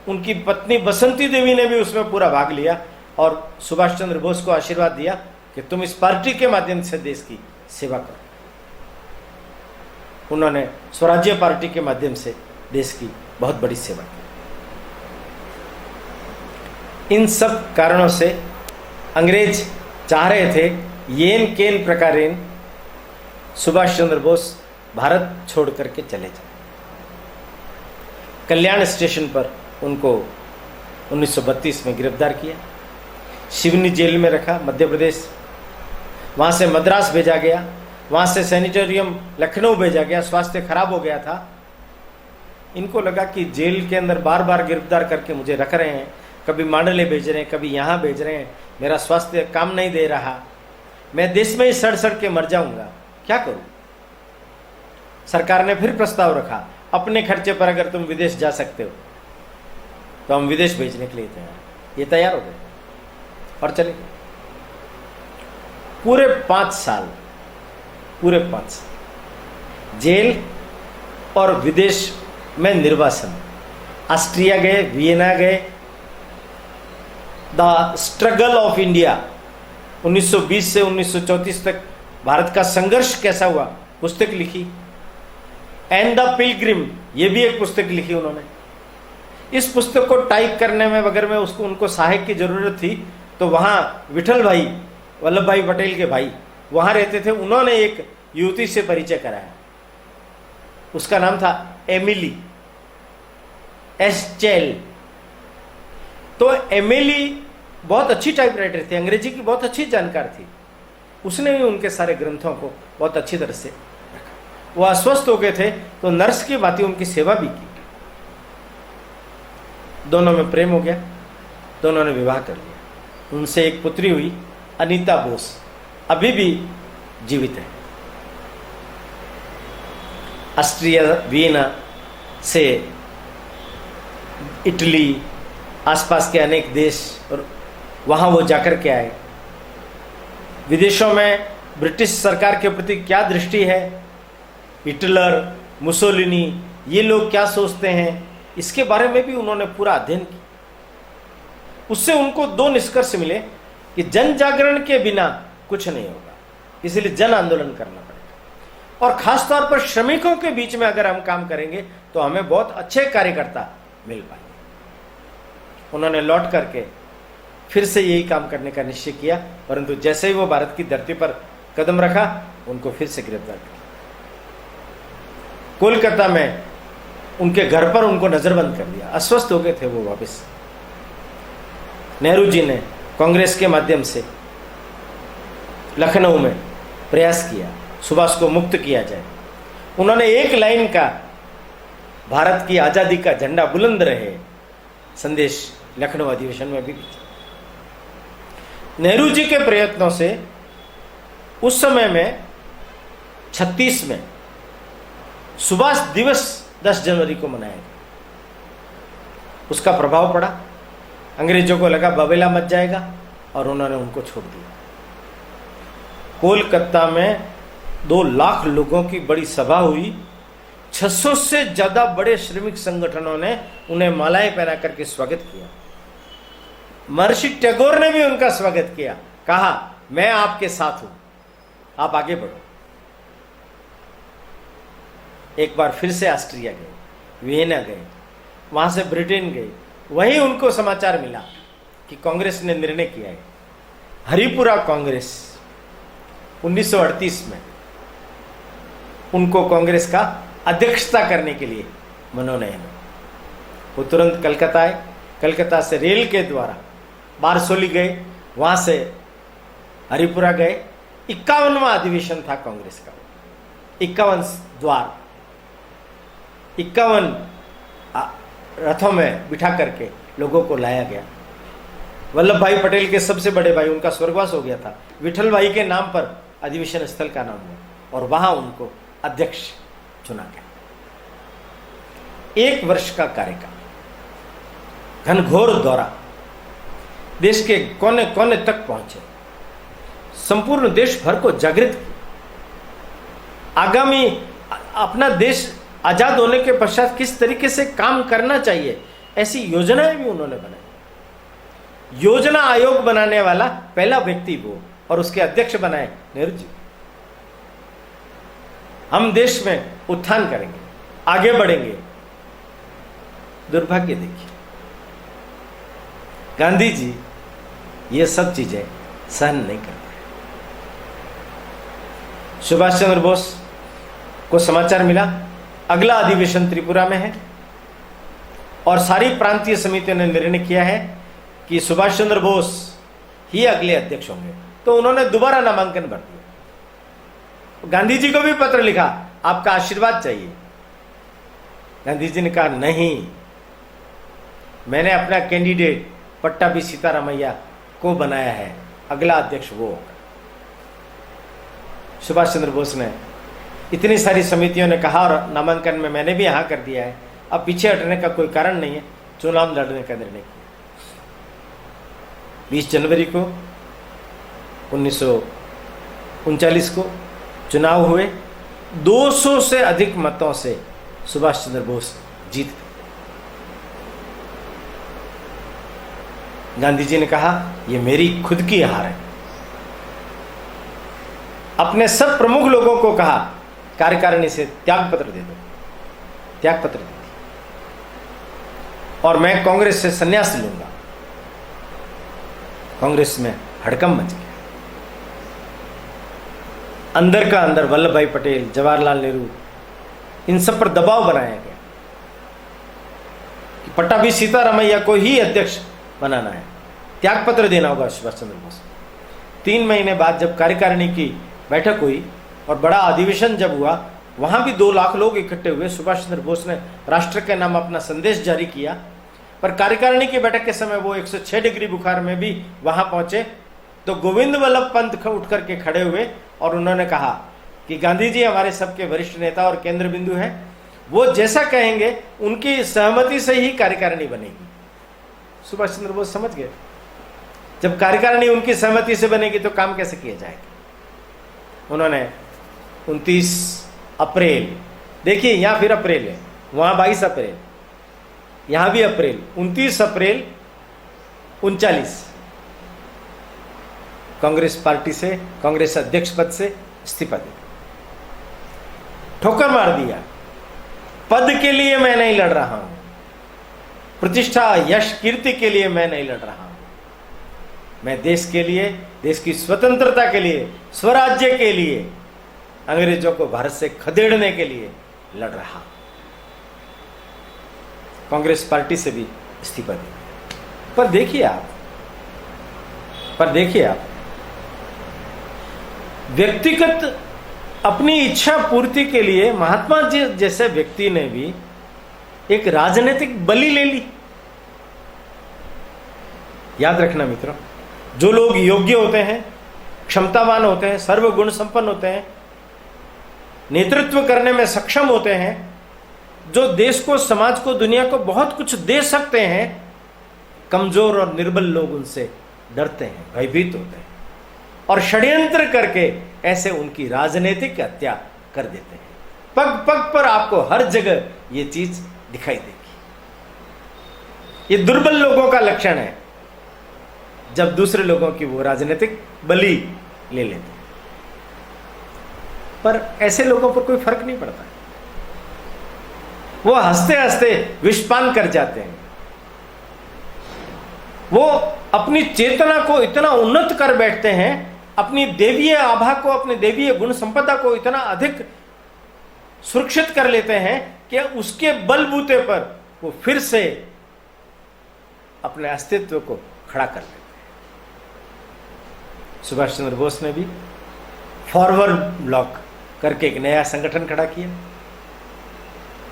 उनकी पत्नी बसंती देवी ने भी उसमें पूरा भाग लिया और सुभाष चंद्र बोस को आशीर्वाद दिया कि तुम इस पार्टी के माध्यम से देश की सेवा करो। उन्होंने स्वराज्य पार्टी के माध्यम से देश की बहुत बड़ी सेवा की। इन सब कारणों से अंग्रेज चाह रहे थे येन केन प्रकारेण सुभाष चंद्र बोस भारत छोड़ करके चले जाए। कल्याण स्टेशन पर उनको 1932 में गिरफ्तार किया, सिवनी जेल में रखा, मध्य प्रदेश वहाँ से मद्रास भेजा गया, वहाँ से सैनिटोरियम लखनऊ भेजा गया, स्वास्थ्य खराब हो गया था। इनको लगा कि जेल के अंदर बार बार गिरफ्तार करके मुझे रख रहे हैं, कभी मांडले भेज रहे हैं, कभी यहाँ भेज रहे हैं, मेरा स्वास्थ्य काम नहीं दे रहा, मैं देश में ही सड़ सड़ के मर जाऊंगा, क्या करूं। सरकार ने फिर प्रस्ताव रखा, अपने खर्चे पर अगर तुम विदेश जा सकते हो तो हम विदेश भेजने के लिए तैयार। ये तैयार हो गए और चले गए। पूरे 5 साल जेल और विदेश में निर्वासन। ऑस्ट्रिया गए, वियना गए। द स्ट्रगल ऑफ इंडिया 1920 से 1934 तक भारत का संघर्ष कैसा हुआ, पुस्तक लिखी। एंड द पिलग्रिम, ये भी एक पुस्तक लिखी उन्होंने। इस पुस्तक को टाइप करने में वगैरह में उनको सहायक की जरूरत थी, तो वहां विठल भाई, वल्लभ भाई पटेल के भाई वहां रहते थे। उन्होंने एक युवती से परिचय कराया, उसका नाम था एमिली एस्चेल। तो एमिली बहुत अच्छी टाइपराइटर थी, अंग्रेजी की बहुत अच्छी जानकार थी। उसने भी उनके सारे ग्रंथों को बहुत अच्छी तरह से रखा। वो अस्वस्थ हो गए थे तो नर्स की भांति उनकी सेवा भी की। दोनों में प्रेम हो गया, दोनों ने विवाह कर लिया। उनसे एक पुत्री हुई, अनीता बोस, अभी भी जीवित है। ऑस्ट्रिया, वियना से इटली, आसपास के अनेक देश, और वहां वो जाकर के आए। विदेशों में ब्रिटिश सरकार के प्रति क्या दृष्टि है, हिटलर, मुसोलिनी, ये लोग क्या सोचते हैं, इसके बारे में भी उन्होंने पूरा अध्ययन किया। उससे उनको 2 निष्कर्ष मिले कि जन जागरण के बिना कुछ नहीं होगा, इसलिए जन आंदोलन करना पड़ेगा। और खास तौर पर श्रमिकों के बीच में अगर हम काम करेंगे तो हमें बहुत अच्छे कार्यकर्ता मिल पाएंगे। उन्होंने लौट करके फिर से यही काम करने का निश्चय किया, परंतु जैसे ही वो भारत की धरती पर कदम रखा, उनको फिर से गिरफ्तार किया। कोलकाता में उनके घर पर उनको नजरबंद कर दिया। अस्वस्थ हो गए थे वो वापस। नेहरू जी ने कांग्रेस के माध्यम से लखनऊ में प्रयास किया, सुभाष को मुक्त किया जाए। उन्होंने एक लाइन का भारत की आजादी का झंडा बुलंद रहे संदेश लखनऊ अधिवेशन में भी। नेहरू जी के प्रयत्नों से उस समय में 36 में सुभाष दिवस 10 जनवरी को मनाया गया। उसका प्रभाव पड़ा, अंग्रेजों को लगा बबेला मच जाएगा, और उन्होंने उनको छोड़ दिया। कोलकाता में 2 लाख लोगों की बड़ी सभा हुई। 600 से ज्यादा बड़े श्रमिक संगठनों ने उन्हें मालाएं पहना करके स्वागत किया। महर्षि टैगोर ने भी उनका स्वागत किया, कहा मैं आपके साथ हूं, आप आगे बढ़ो। एक बार फिर से ऑस्ट्रिया गए, वियना गए, वहां से ब्रिटेन गए। वहीं उनको समाचार मिला कि कांग्रेस ने निर्णय किया है, हरिपुरा कांग्रेस 1938 में उनको कांग्रेस का अध्यक्षता करने के लिए मनोनयन। वो तुरंत कलकत्ता आए, कलकत्ता से रेल के द्वारा बारसोली गए, वहां से हरिपुरा गए। 51वां अधिवेशन था कांग्रेस का। 51 द्वार, 51 रथों में बिठा करके लोगों को लाया गया। वल्लभ भाई पटेल के सबसे बड़े भाई, उनका स्वर्गवास हो गया था, विठल भाई के नाम पर अधिवेशन स्थल का नाम हुआ, और वहां उनको अध्यक्ष चुना गया। 1 वर्ष का कार्यकाल, घनघोर दौरा, देश के कोने कोने तक पहुंचे, संपूर्ण देश भर को जागृत किया। आगामी अपना देश आजाद होने के पश्चात किस तरीके से काम करना चाहिए, ऐसी योजनाएं भी उन्होंने बनाई। योजना आयोग बनाने वाला पहला व्यक्ति वो, और उसके अध्यक्ष बनाए नेहरू जी। हम देश में उत्थान करेंगे, आगे बढ़ेंगे। दुर्भाग्य देखिए, गांधी जी ये सब चीजें सहन नहीं कर पाए। सुभाष चंद्र बोस को समाचार मिला अगला अधिवेशन त्रिपुरा में है, और सारी प्रांतीय समितियों ने निर्णय किया है कि सुभाष चंद्र बोस ही अगले अध्यक्ष होंगे। तो उन्होंने दोबारा नामांकन भर दिया। गांधी जी को भी पत्र लिखा, आपका आशीर्वाद चाहिए। गांधी जी ने कहा नहीं, मैंने अपना कैंडिडेट पट्टाभी सीतारामैया को बनाया है, अगला अध्यक्ष वो होगा। सुभाष चंद्र बोस ने इतनी सारी समितियों ने कहा और नामांकन में मैंने भी हाँ कर दिया है, अब पीछे हटने का कोई कारण नहीं है, चुनाव लड़ने का निर्णय किया। 20 जनवरी को 1939 को चुनाव हुए। 200 से अधिक मतों से सुभाष चंद्र बोस जीत गए। गांधी जी ने कहा यह मेरी खुद की हार है। अपने सब प्रमुख लोगों को कहा कार्यकारिणी से त्याग पत्र दे दो, त्याग पत्र दे दिया, और मैं कांग्रेस से संन्यास लूंगा। कांग्रेस में हड़कंप मच गया। अंदर का अंदर वल्लभ भाई पटेल, जवाहरलाल नेहरू, इन सब पर दबाव बनाया गया कि पट्टाभी सीतारामैया को ही अध्यक्ष बनाना है, त्याग पत्र देना होगा सुभाष चंद्र बोस। 3 महीने बाद जब कार्यकारिणी की बैठक हुई और बड़ा अधिवेशन जब हुआ, वहां भी 2 लाख लोग इकट्ठे हुए। सुभाष चंद्र बोस ने राष्ट्र के नाम अपना संदेश जारी किया, पर कार्यकारिणी की बैठक के समय वो 106 डिग्री बुखार में भी वहां पहुंचे तो गोविंद वल्लभ पंत उठ करके खड़े हुए और उन्होंने कहा कि गांधी जी हमारे सबके वरिष्ठ नेता और केंद्र बिंदु हैं, वो जैसा कहेंगे उनकी सहमति से ही कार्यकारिणी बनेगी। सुभाष चंद्र बोस समझ गए, जब कार्यकारिणी उनकी सहमति से बनेगी तो काम कैसे किया जाएगा। उन्होंने 29 अप्रैल, देखिए यहां फिर अप्रैल है, वहां 22 अप्रैल, यहां भी अप्रैल, 29 अप्रैल 39 कांग्रेस पार्टी से, कांग्रेस अध्यक्ष पद से इस्तीफा दे, ठोकर मार दिया। पद के लिए मैं नहीं लड़ रहा हूं, प्रतिष्ठा यश कीर्ति के लिए मैं नहीं लड़ रहा हूं, मैं देश के लिए, देश की स्वतंत्रता के लिए, स्वराज्य के लिए, अंग्रेजों को भारत से खदेड़ने के लिए लड़ रहा। कांग्रेस पार्टी से भी इस्तीफा दिया। पर देखिए आप व्यक्तिगत अपनी इच्छा पूर्ति के लिए महात्मा जी जैसे व्यक्ति ने भी एक राजनीतिक बलि ले ली। याद रखना मित्रों, जो लोग योग्य होते हैं, क्षमतावान होते हैं, सर्वगुण संपन्न होते हैं, नेतृत्व करने में सक्षम होते हैं, जो देश को, समाज को, दुनिया को बहुत कुछ दे सकते हैं, कमजोर और निर्बल लोग उनसे डरते हैं, भयभीत होते हैं और षड्यंत्र करके ऐसे उनकी राजनीतिक हत्या कर देते हैं। पग पग पर आपको हर जगह ये चीज दिखाई देगी। ये दुर्बल लोगों का लक्षण है, जब दूसरे लोगों की वो राजनीतिक बलि ले लेते हैं। पर ऐसे लोगों पर कोई फर्क नहीं पड़ता, वो हंसते हंसते विषपान कर जाते हैं। वो अपनी चेतना को इतना उन्नत कर बैठते हैं, अपनी देवीय आभा को, अपनी देवीय गुण संपदा को इतना अधिक सुरक्षित कर लेते हैं कि उसके बलबूते पर वो फिर से अपने अस्तित्व को खड़ा कर लेते हैं। सुभाष चंद्र बोस ने भी फॉरवर्ड ब्लॉक करके एक नया संगठन खड़ा किया,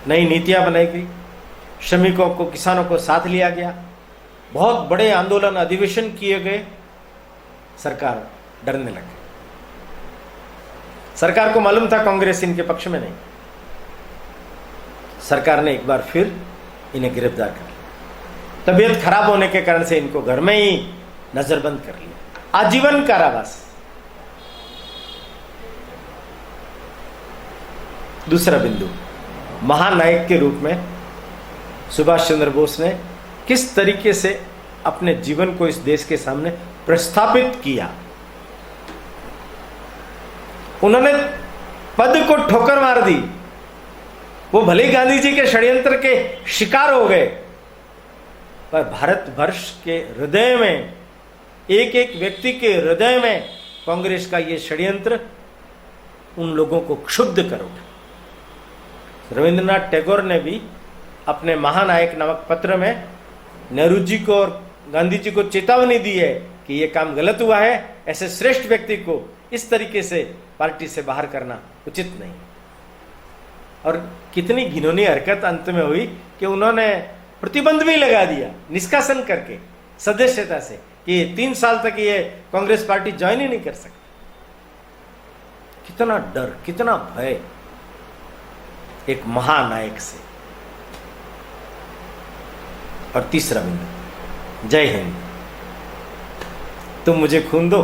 नई नीतियां बनाई गई, श्रमिकों को, किसानों को साथ लिया गया, बहुत बड़े आंदोलन, अधिवेशन किए गए। सरकार डरने लगी। सरकार को मालूम था कांग्रेस इनके पक्ष में नहीं। सरकार ने एक बार फिर इन्हें गिरफ्तार कर लिया। तबीयत खराब होने के कारण से इनको घर में ही नजरबंद कर लिया, आजीवन कारावास। दूसरा बिंदु, महानायक के रूप में सुभाष चंद्र बोस ने किस तरीके से अपने जीवन को इस देश के सामने प्रस्थापित किया। उन्होंने पद को ठोकर मार दी। वो भले ही गांधी जी के षड्यंत्र के शिकार हो गए, पर भारतवर्ष के हृदय में, एक एक व्यक्ति के हृदय में कांग्रेस का ये षड्यंत्र उन लोगों को क्षुब्ध कर उठा। रविंद्रनाथ टैगोर ने भी अपने महानायक नामक पत्र में नेहरू जी को और गांधी जी को चेतावनी दी है कि ये काम गलत हुआ है, ऐसे श्रेष्ठ व्यक्ति को इस तरीके से पार्टी से बाहर करना उचित नहीं। और कितनी घिनौनी हरकत अंत में हुई कि उन्होंने प्रतिबंध भी लगा दिया निष्कासन करके सदस्यता से कि 3 साल तक ये कांग्रेस पार्टी ज्वाइन ही नहीं कर सकती। कितना डर, कितना भय एक महानायक से। और तीसरा बिंदु, जय हिंद। तुम मुझे खून दो,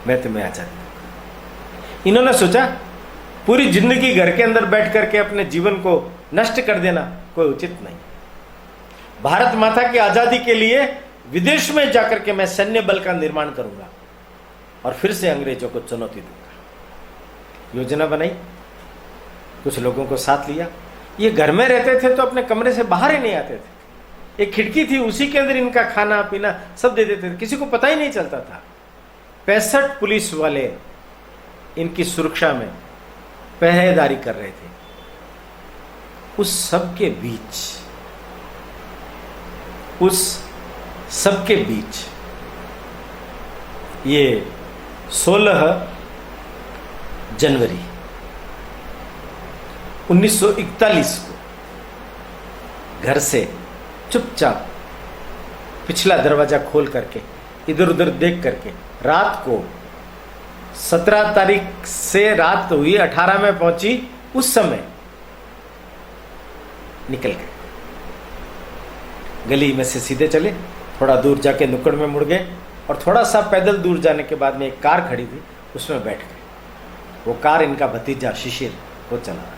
मैं तुम्हें आजादी दूंगा। इन्होंने सोचा पूरी जिंदगी घर के अंदर बैठ करके अपने जीवन को नष्ट कर देना कोई उचित नहीं। भारत माता की आजादी के लिए विदेश में जाकर के मैं सैन्य बल का निर्माण करूंगा और फिर से अंग्रेजों को चुनौती दूंगा। योजना बनाई, कुछ लोगों को साथ लिया। ये घर में रहते थे तो अपने कमरे से बाहर ही नहीं आते थे। एक खिड़की थी, उसी के अंदर इनका खाना पीना सब दे देते थे, किसी को पता ही नहीं चलता था। 65 पुलिस वाले इनकी सुरक्षा में पहरेदारी कर रहे थे। उस सबके बीच ये 16 जनवरी 1941 को घर से चुपचाप पिछला दरवाजा खोल करके इधर उधर देख करके रात को 17 तारीख से रात हुई 18 में पहुंची, उस समय निकल गए। गली में से सीधे चले, थोड़ा दूर जाके नुक्कड़ में मुड़ गए और थोड़ा सा पैदल दूर जाने के बाद में एक कार खड़ी थी, उसमें बैठ गए। वो कार इनका भतीजा शिशिर वो चला रहा।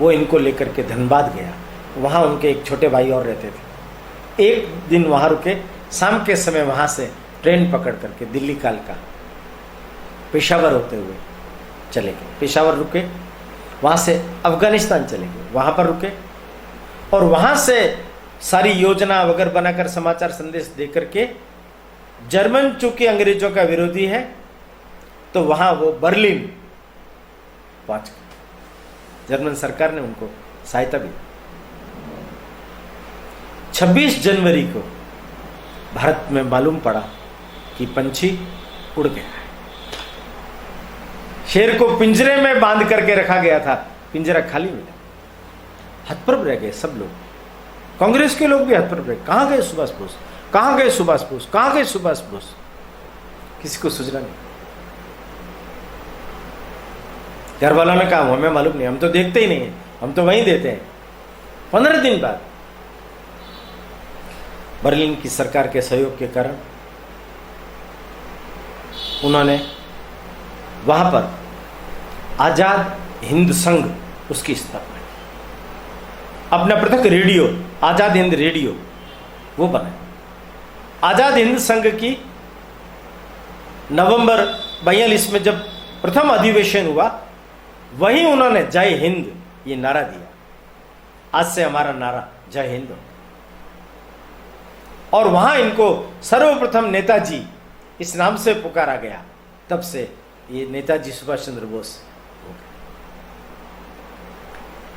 वो इनको लेकर के धनबाद गया। वहाँ उनके एक छोटे भाई और रहते थे। एक दिन वहाँ रुके, शाम के समय वहाँ से ट्रेन पकड़ करके दिल्ली कालका पेशावर होते हुए चले गए। पेशावर रुके, वहाँ से अफगानिस्तान चले गए, वहाँ पर रुके और वहाँ से सारी योजना वगैरह बनाकर समाचार संदेश देकर के जर्मन चूंकि अंग्रेजों का विरोधी है तो वहाँ वो बर्लिन पहुँच गए। जर्मन सरकार ने उनको सहायता भी। 26 जनवरी को भारत में मालूम पड़ा कि पंछी उड़ गया है। शेर को पिंजरे में बांध करके रखा गया था, पिंजरा खाली मिला। हतप्रभ रह गए सब लोग, कांग्रेस के लोग भी हतप्रभ रहे। कहां गए सुभाष बोस, कहां गए सुभाष बोस, कहां गए सुभाष बोस? किसी को सूझना नहीं। घर वालों ने कहा हमें मालूम नहीं, हम तो देखते ही नहीं है, हम तो वहीं देते हैं। 15 दिन बाद बर्लिन की सरकार के सहयोग के कारण उन्होंने वहां पर आजाद हिंद संघ उसकी स्थापना की। अपना पृथक रेडियो, आजाद हिंद रेडियो वो बनाया। आजाद हिंद संघ की नवंबर 42 में जब प्रथम अधिवेशन हुआ, वहीं उन्होंने जय हिंद ये नारा दिया। आज से हमारा नारा जय हिंद हो। और वहां इनको सर्वप्रथम नेताजी इस नाम से पुकारा गया। तब से ये नेताजी सुभाष चंद्र बोस हो गए।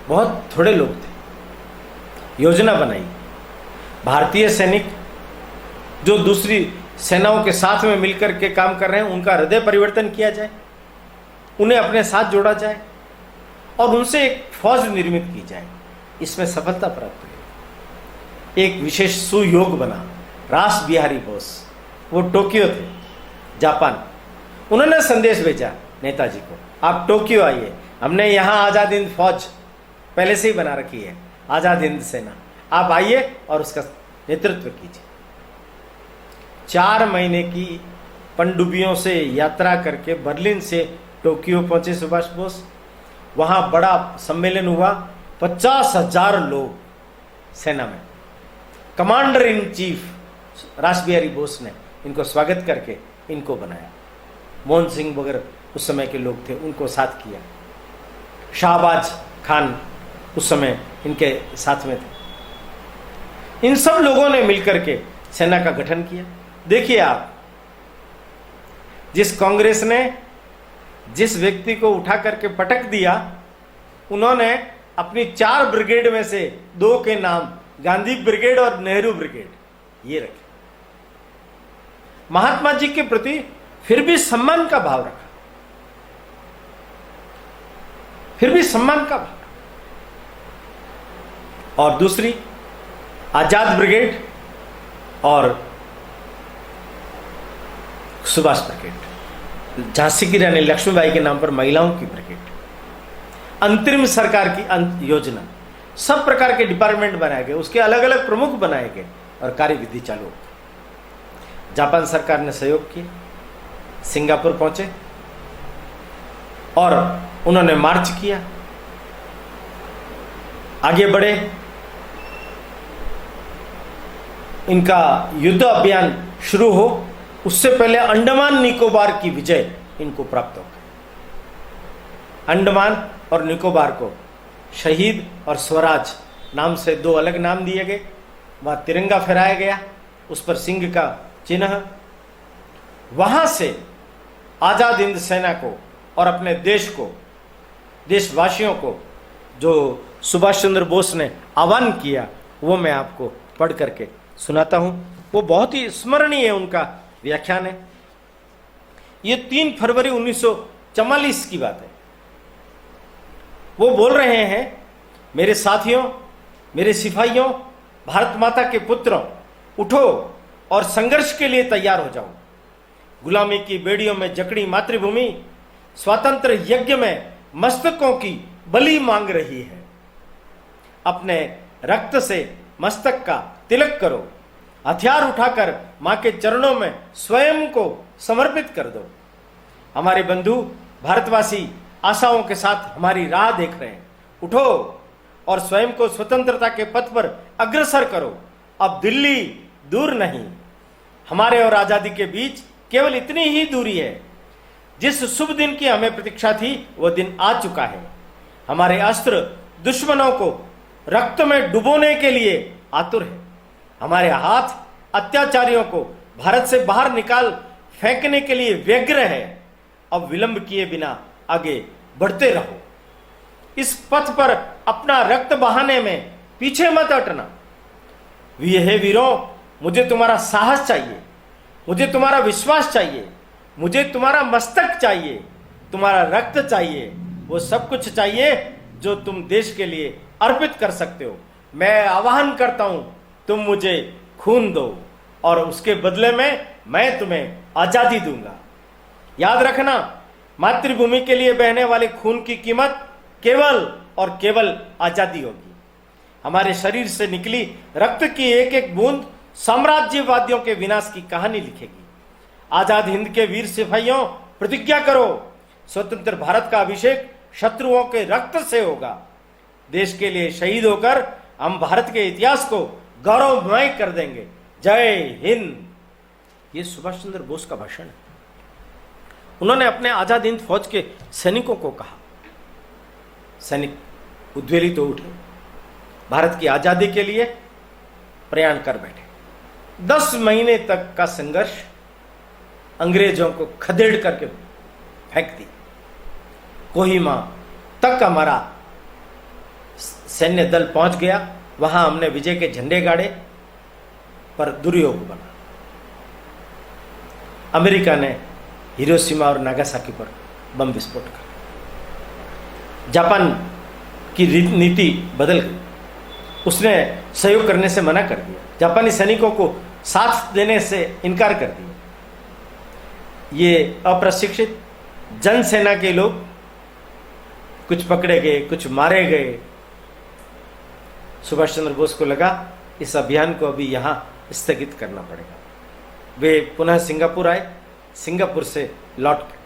बहुत थोड़े लोग थे। योजना बनाई, भारतीय सैनिक जो दूसरी सेनाओं के साथ में मिलकर के काम कर रहे हैं उनका हृदय परिवर्तन किया जाए, उन्हें अपने साथ जोड़ा जाए और उनसे एक फौज निर्मित की जाए। इसमें सफलता प्राप्त हुई। एक विशेष सुयोग बना। रास बिहारी बोस, वो टोक्यो थे, जापान। उन्होंने संदेश भेजा नेताजी को, आप टोक्यो आइए, हमने यहाँ आजाद हिंद फौज पहले से ही बना रखी है, आजाद हिंद सेना, आप आइए और उसका नेतृत्व कीजिए। 4 महीने की पनडुब्बियों से यात्रा करके बर्लिन से टोक्यो पहुंचे सुभाष बोस। वहां बड़ा सम्मेलन हुआ, 50,000 लोग सेना में। कमांडर इन चीफ रास बिहारी बोस ने इनको स्वागत करके इनको बनाया। मोहन सिंह वगैरह उस समय के लोग थे, उनको साथ किया। शाहबाज खान उस समय इनके साथ में थे। इन सब लोगों ने मिलकर के सेना का गठन किया। देखिए आप, जिस कांग्रेस ने जिस व्यक्ति को उठा करके पटक दिया, उन्होंने अपनी 4 ब्रिगेड में से 2 के नाम गांधी ब्रिगेड और नेहरू ब्रिगेड ये रखे। महात्मा जी के प्रति फिर भी सम्मान का भाव रखा, फिर भी सम्मान का भाव। और दूसरी आजाद ब्रिगेड और सुभाष ब्रिगेड, झांसी की रानी लक्ष्मीबाई के नाम पर महिलाओं की ब्रिगेड, अंतरिम सरकार की योजना, सब प्रकार के डिपार्टमेंट बनाए गए, उसके अलग अलग प्रमुख बनाए गए और कार्यविधि चालू हो गई। जापान सरकार ने सहयोग किया, सिंगापुर पहुंचे और उन्होंने मार्च किया, आगे बढ़े, इनका युद्ध अभियान शुरू हो उससे पहले अंडमान निकोबार की विजय इनको प्राप्त हो गई। अंडमान और निकोबार को शहीद और स्वराज नाम से दो अलग नाम दिए गए। वहां तिरंगा फहराया गया, उस पर सिंह का चिन्ह। वहां से आजाद हिंद सेना को और अपने देश को, देशवासियों को जो सुभाष चंद्र बोस ने आह्वान किया, वो मैं आपको पढ़ करके सुनाता हूं। वो बहुत ही स्मरणीय है, उनका व्याख्यान है। ये 3 फरवरी 1944 की बात है। वो बोल रहे हैं, मेरे साथियों, मेरे सिपाहियों, भारत माता के पुत्रों, उठो और संघर्ष के लिए तैयार हो जाओ। गुलामी की बेड़ियों में जकड़ी मातृभूमि स्वातंत्र यज्ञ में मस्तकों की बलि मांग रही है। अपने रक्त से मस्तक का तिलक करो, हथियार उठाकर मां के चरणों में स्वयं को समर्पित कर दो। हमारे बंधु भारतवासी आशाओं के साथ हमारी राह देख रहे हैं। उठो और स्वयं को स्वतंत्रता के पथ पर अग्रसर करो। अब दिल्ली दूर नहीं, हमारे और आजादी के बीच केवल इतनी ही दूरी है। जिस शुभ दिन की हमें प्रतीक्षा थी वह दिन आ चुका है। हमारे अस्त्र दुश्मनों को रक्त में डुबोने के लिए आतुर है। हमारे हाथ अत्याचारियों को भारत से बाहर निकाल फेंकने के लिए व्यग्र है। अब विलंब किए बिना आगे बढ़ते रहो। इस पथ पर अपना रक्त बहाने में पीछे मत हटना। हे वीरों, मुझे तुम्हारा साहस चाहिए, मुझे तुम्हारा विश्वास चाहिए, मुझे तुम्हारा मस्तक चाहिए, तुम्हारा रक्त चाहिए, वो सब कुछ चाहिए जो तुम देश के लिए अर्पित कर सकते हो। मैं आह्वान करता हूं, तुम मुझे खून दो और उसके बदले में मैं तुम्हें आजादी दूंगा। याद रखना, मातृभूमि के लिए बहने वाले खून की कीमत केवल और केवल आजादी होगी। हमारे शरीर से निकली रक्त की एक एक बूंद साम्राज्यवादियों के विनाश की कहानी लिखेगी। आजाद हिंद के वीर सिपाहियों, प्रतिज्ञा करो, स्वतंत्र भारत का अभिषेक शत्रुओं के रक्त से होगा। देश के लिए शहीद होकर हम भारत के इतिहास को गौरवमय कर देंगे। जय हिंद। ये सुभाष चंद्र बोस का भाषण है। उन्होंने अपने आजाद हिंद फौज के सैनिकों को कहा। सैनिक उद्वेलित हो उठे, भारत की आजादी के लिए प्रयाण कर बैठे। 10 महीने तक का संघर्ष अंग्रेजों को खदेड़ करके फेंक दी। कोहिमा तक हमारा सैन्य दल पहुंच गया। वहां हमने विजय के झंडे गाड़े, पर दुर्योग बना। अमेरिका ने हिरोशिमा और नागासाकी पर बम विस्फोट कर। जापान की नीति बदल गई, उसने सहयोग करने से मना कर दिया। जापानी सैनिकों को साथ देने से इनकार कर दिया। ये अप्रशिक्षित जनसेना के लोग कुछ पकड़े गए, कुछ मारे गए। सुभाष चंद्र बोस को लगा इस अभियान को अभी यहां स्थगित करना पड़ेगा। वे पुनः सिंगापुर आए, सिंगापुर से लौट गए,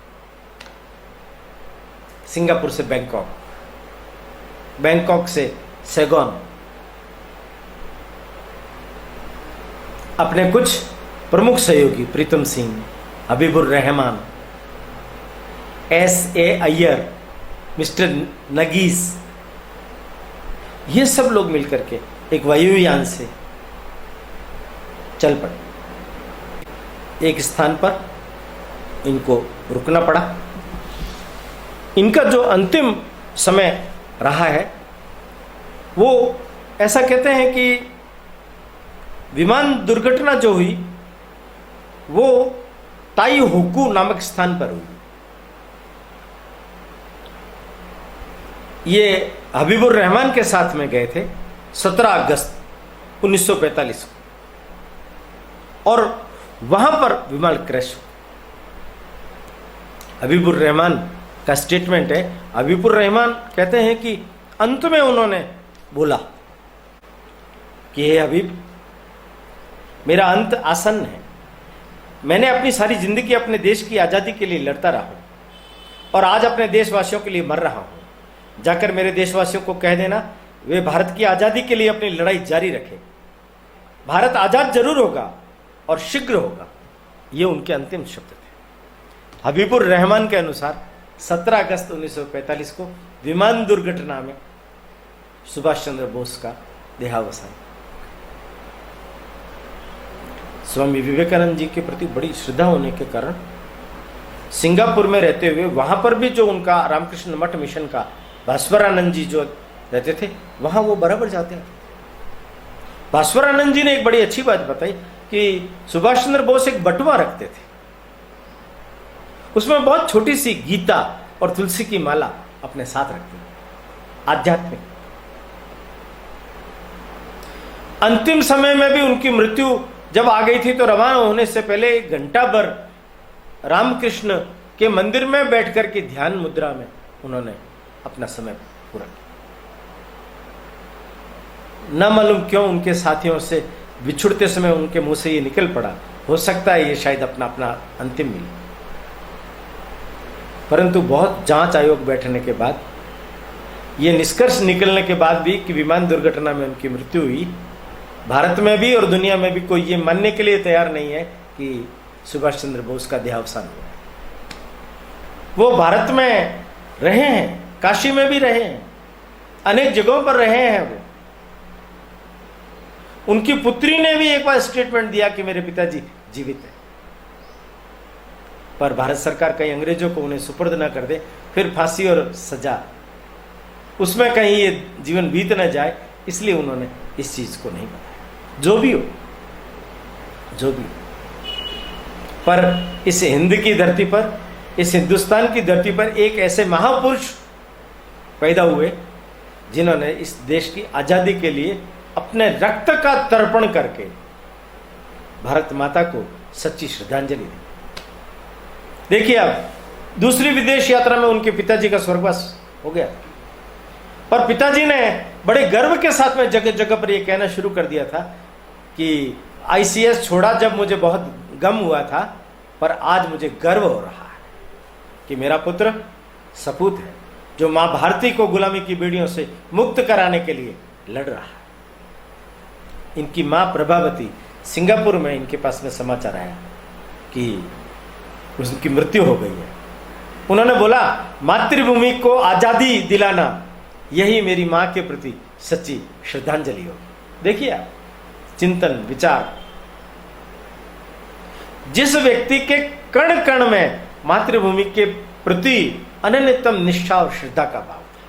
सिंगापुर से बैंकॉक, बैंकॉक से सैगोन। अपने कुछ प्रमुख सहयोगी प्रीतम सिंह, हबीबुर रहमान, S.A. अय्यर, मिस्टर नगीस, ये सब लोग मिलकर के एक वायुयान से चल पड़े। एक स्थान पर इनको रुकना पड़ा। इनका जो अंतिम समय रहा है वो ऐसा कहते हैं कि विमान दुर्घटना जो हुई वो ताई होकू नामक स्थान पर हुई। ये हबीबुर रहमान के साथ में गए थे 17 अगस्त 1945 को, और वहां पर विमान क्रैश हुआ। हबीबुर रहमान का स्टेटमेंट है। हबीबुर रहमान कहते हैं कि अंत में उन्होंने बोला कि हे हबीब, मेरा अंत आसन्न है। मैंने अपनी सारी जिंदगी अपने देश की आज़ादी के लिए लड़ता रहा हूं और आज अपने देशवासियों के लिए मर रहा हूं। जाकर मेरे देशवासियों को कह देना वे भारत की आज़ादी के लिए अपनी लड़ाई जारी रखें। भारत आज़ाद जरूर होगा और शीघ्र होगा। ये उनके अंतिम शब्द थे। हबीबुर रहमान के अनुसार 17 अगस्त 1945 को विमान दुर्घटना में सुभाष चंद्र बोस का देहावसान। स्वामी विवेकानंद जी के प्रति बड़ी श्रद्धा होने के कारण सिंगापुर में रहते हुए वहां पर भी जो उनका रामकृष्ण मठ मिशन का भास्वरानंद जी जो रहते थे, वहां वो बराबर जाते थे। भास्वरानंद जी ने एक बड़ी अच्छी बात बताई कि सुभाष चंद्र बोस एक बटुआ रखते थे, उसमें बहुत छोटी सी गीता और तुलसी की माला अपने साथ रखते थे। आध्यात्मिक। अंतिम समय में भी उनकी मृत्यु जब आ गई थी तो रवाना होने से पहले 1 घंटा भर रामकृष्ण के मंदिर में बैठकर के ध्यान मुद्रा में उन्होंने अपना समय पूरा किया। न मालूम क्यों उनके साथियों से बिछुड़ते समय उनके मुंह से ये निकल पड़ा, हो सकता है ये शायद अपना अंतिम मिले। परंतु बहुत जांच आयोग बैठने के बाद ये निष्कर्ष निकलने के बाद भी कि विमान दुर्घटना में उनकी मृत्यु हुई, भारत में भी और दुनिया में भी कोई ये मानने के लिए तैयार नहीं है कि सुभाष चंद्र बोस का देहावसान हुआ। वो भारत में रहे हैं, काशी में भी रहे हैं, अनेक जगहों पर रहे हैं। वो उनकी पुत्री ने भी एक बार स्टेटमेंट दिया कि मेरे पिताजी जीवित हैं, पर भारत सरकार कहीं अंग्रेजों को उन्हें सुपुर्द न कर दे, फिर फांसी और सजा उसमें कहीं ये जीवन बीत न जाए, इसलिए उन्होंने इस चीज को नहीं बताया। जो भी हो, पर इस हिंद की धरती पर, इस हिंदुस्तान की धरती पर एक ऐसे महापुरुष पैदा हुए जिन्होंने इस देश की आजादी के लिए अपने रक्त का तर्पण करके भारत माता को सच्ची श्रद्धांजलि दी। देखिए, अब दूसरी विदेश यात्रा में उनके पिताजी का स्वर्गवास हो गया, पर पिताजी ने बड़े गर्व के साथ में जगह जगह पर यह कहना शुरू कर दिया था कि ICS छोड़ा जब मुझे बहुत गम हुआ था, पर आज मुझे गर्व हो रहा है कि मेरा पुत्र सपूत है जो मां भारती को गुलामी की बेड़ियों से मुक्त कराने के लिए लड़ रहा है। इनकी मां प्रभावती सिंगापुर में इनके पास में समाचार आया कि उसकी मृत्यु हो गई है। उन्होंने बोला, मातृभूमि को आजादी दिलाना यही मेरी मां के प्रति सच्ची श्रद्धांजलि होगी। देखिए आप, चिंतन विचार, जिस व्यक्ति के कण कण में मातृभूमि के प्रति अनन्यतम निष्ठा और श्रद्धा का भाव था,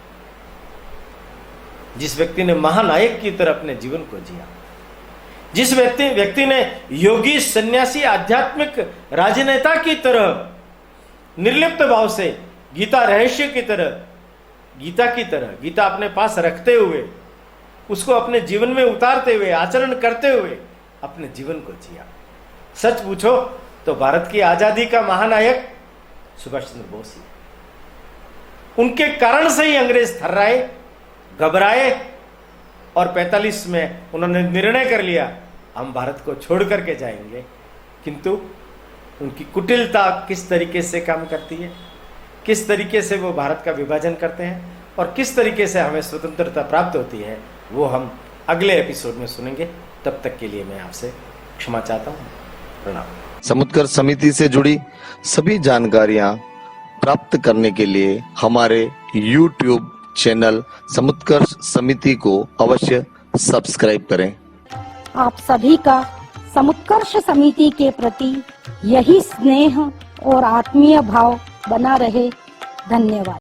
जिस व्यक्ति ने महानायक की तरह अपने जीवन को जिया, जिस व्यक्ति ने योगी सन्यासी आध्यात्मिक राजनेता की तरह निर्लिप्त भाव से गीता रहस्य की तरह, गीता अपने पास रखते हुए उसको अपने जीवन में उतारते हुए, आचरण करते हुए अपने जीवन को जिया। सच पूछो तो भारत की आजादी का महानायक सुभाष चंद्र बोस ही। उनके कारण से ही अंग्रेज थर्राए, घबराए और 45 में उन्होंने निर्णय कर लिया हम भारत को छोड़ करके जाएंगे। किंतु उनकी कुटिलता किस तरीके से काम करती है, किस तरीके से वो भारत का विभाजन करते हैं और किस तरीके से हमें स्वतंत्रता प्राप्त होती है, वो हम अगले एपिसोड में सुनेंगे। तब तक के लिए मैं आपसे क्षमा चाहता हूँ। प्रणाम। समुत्कर्ष समिति से जुड़ी सभी जानकारियां प्राप्त करने के लिए हमारे YouTube चैनल समुत्कर्ष समिति को अवश्य सब्सक्राइब करें। आप सभी का समुत्कर्ष समिति के प्रति यही स्नेह और आत्मीय भाव बना रहे। धन्यवाद।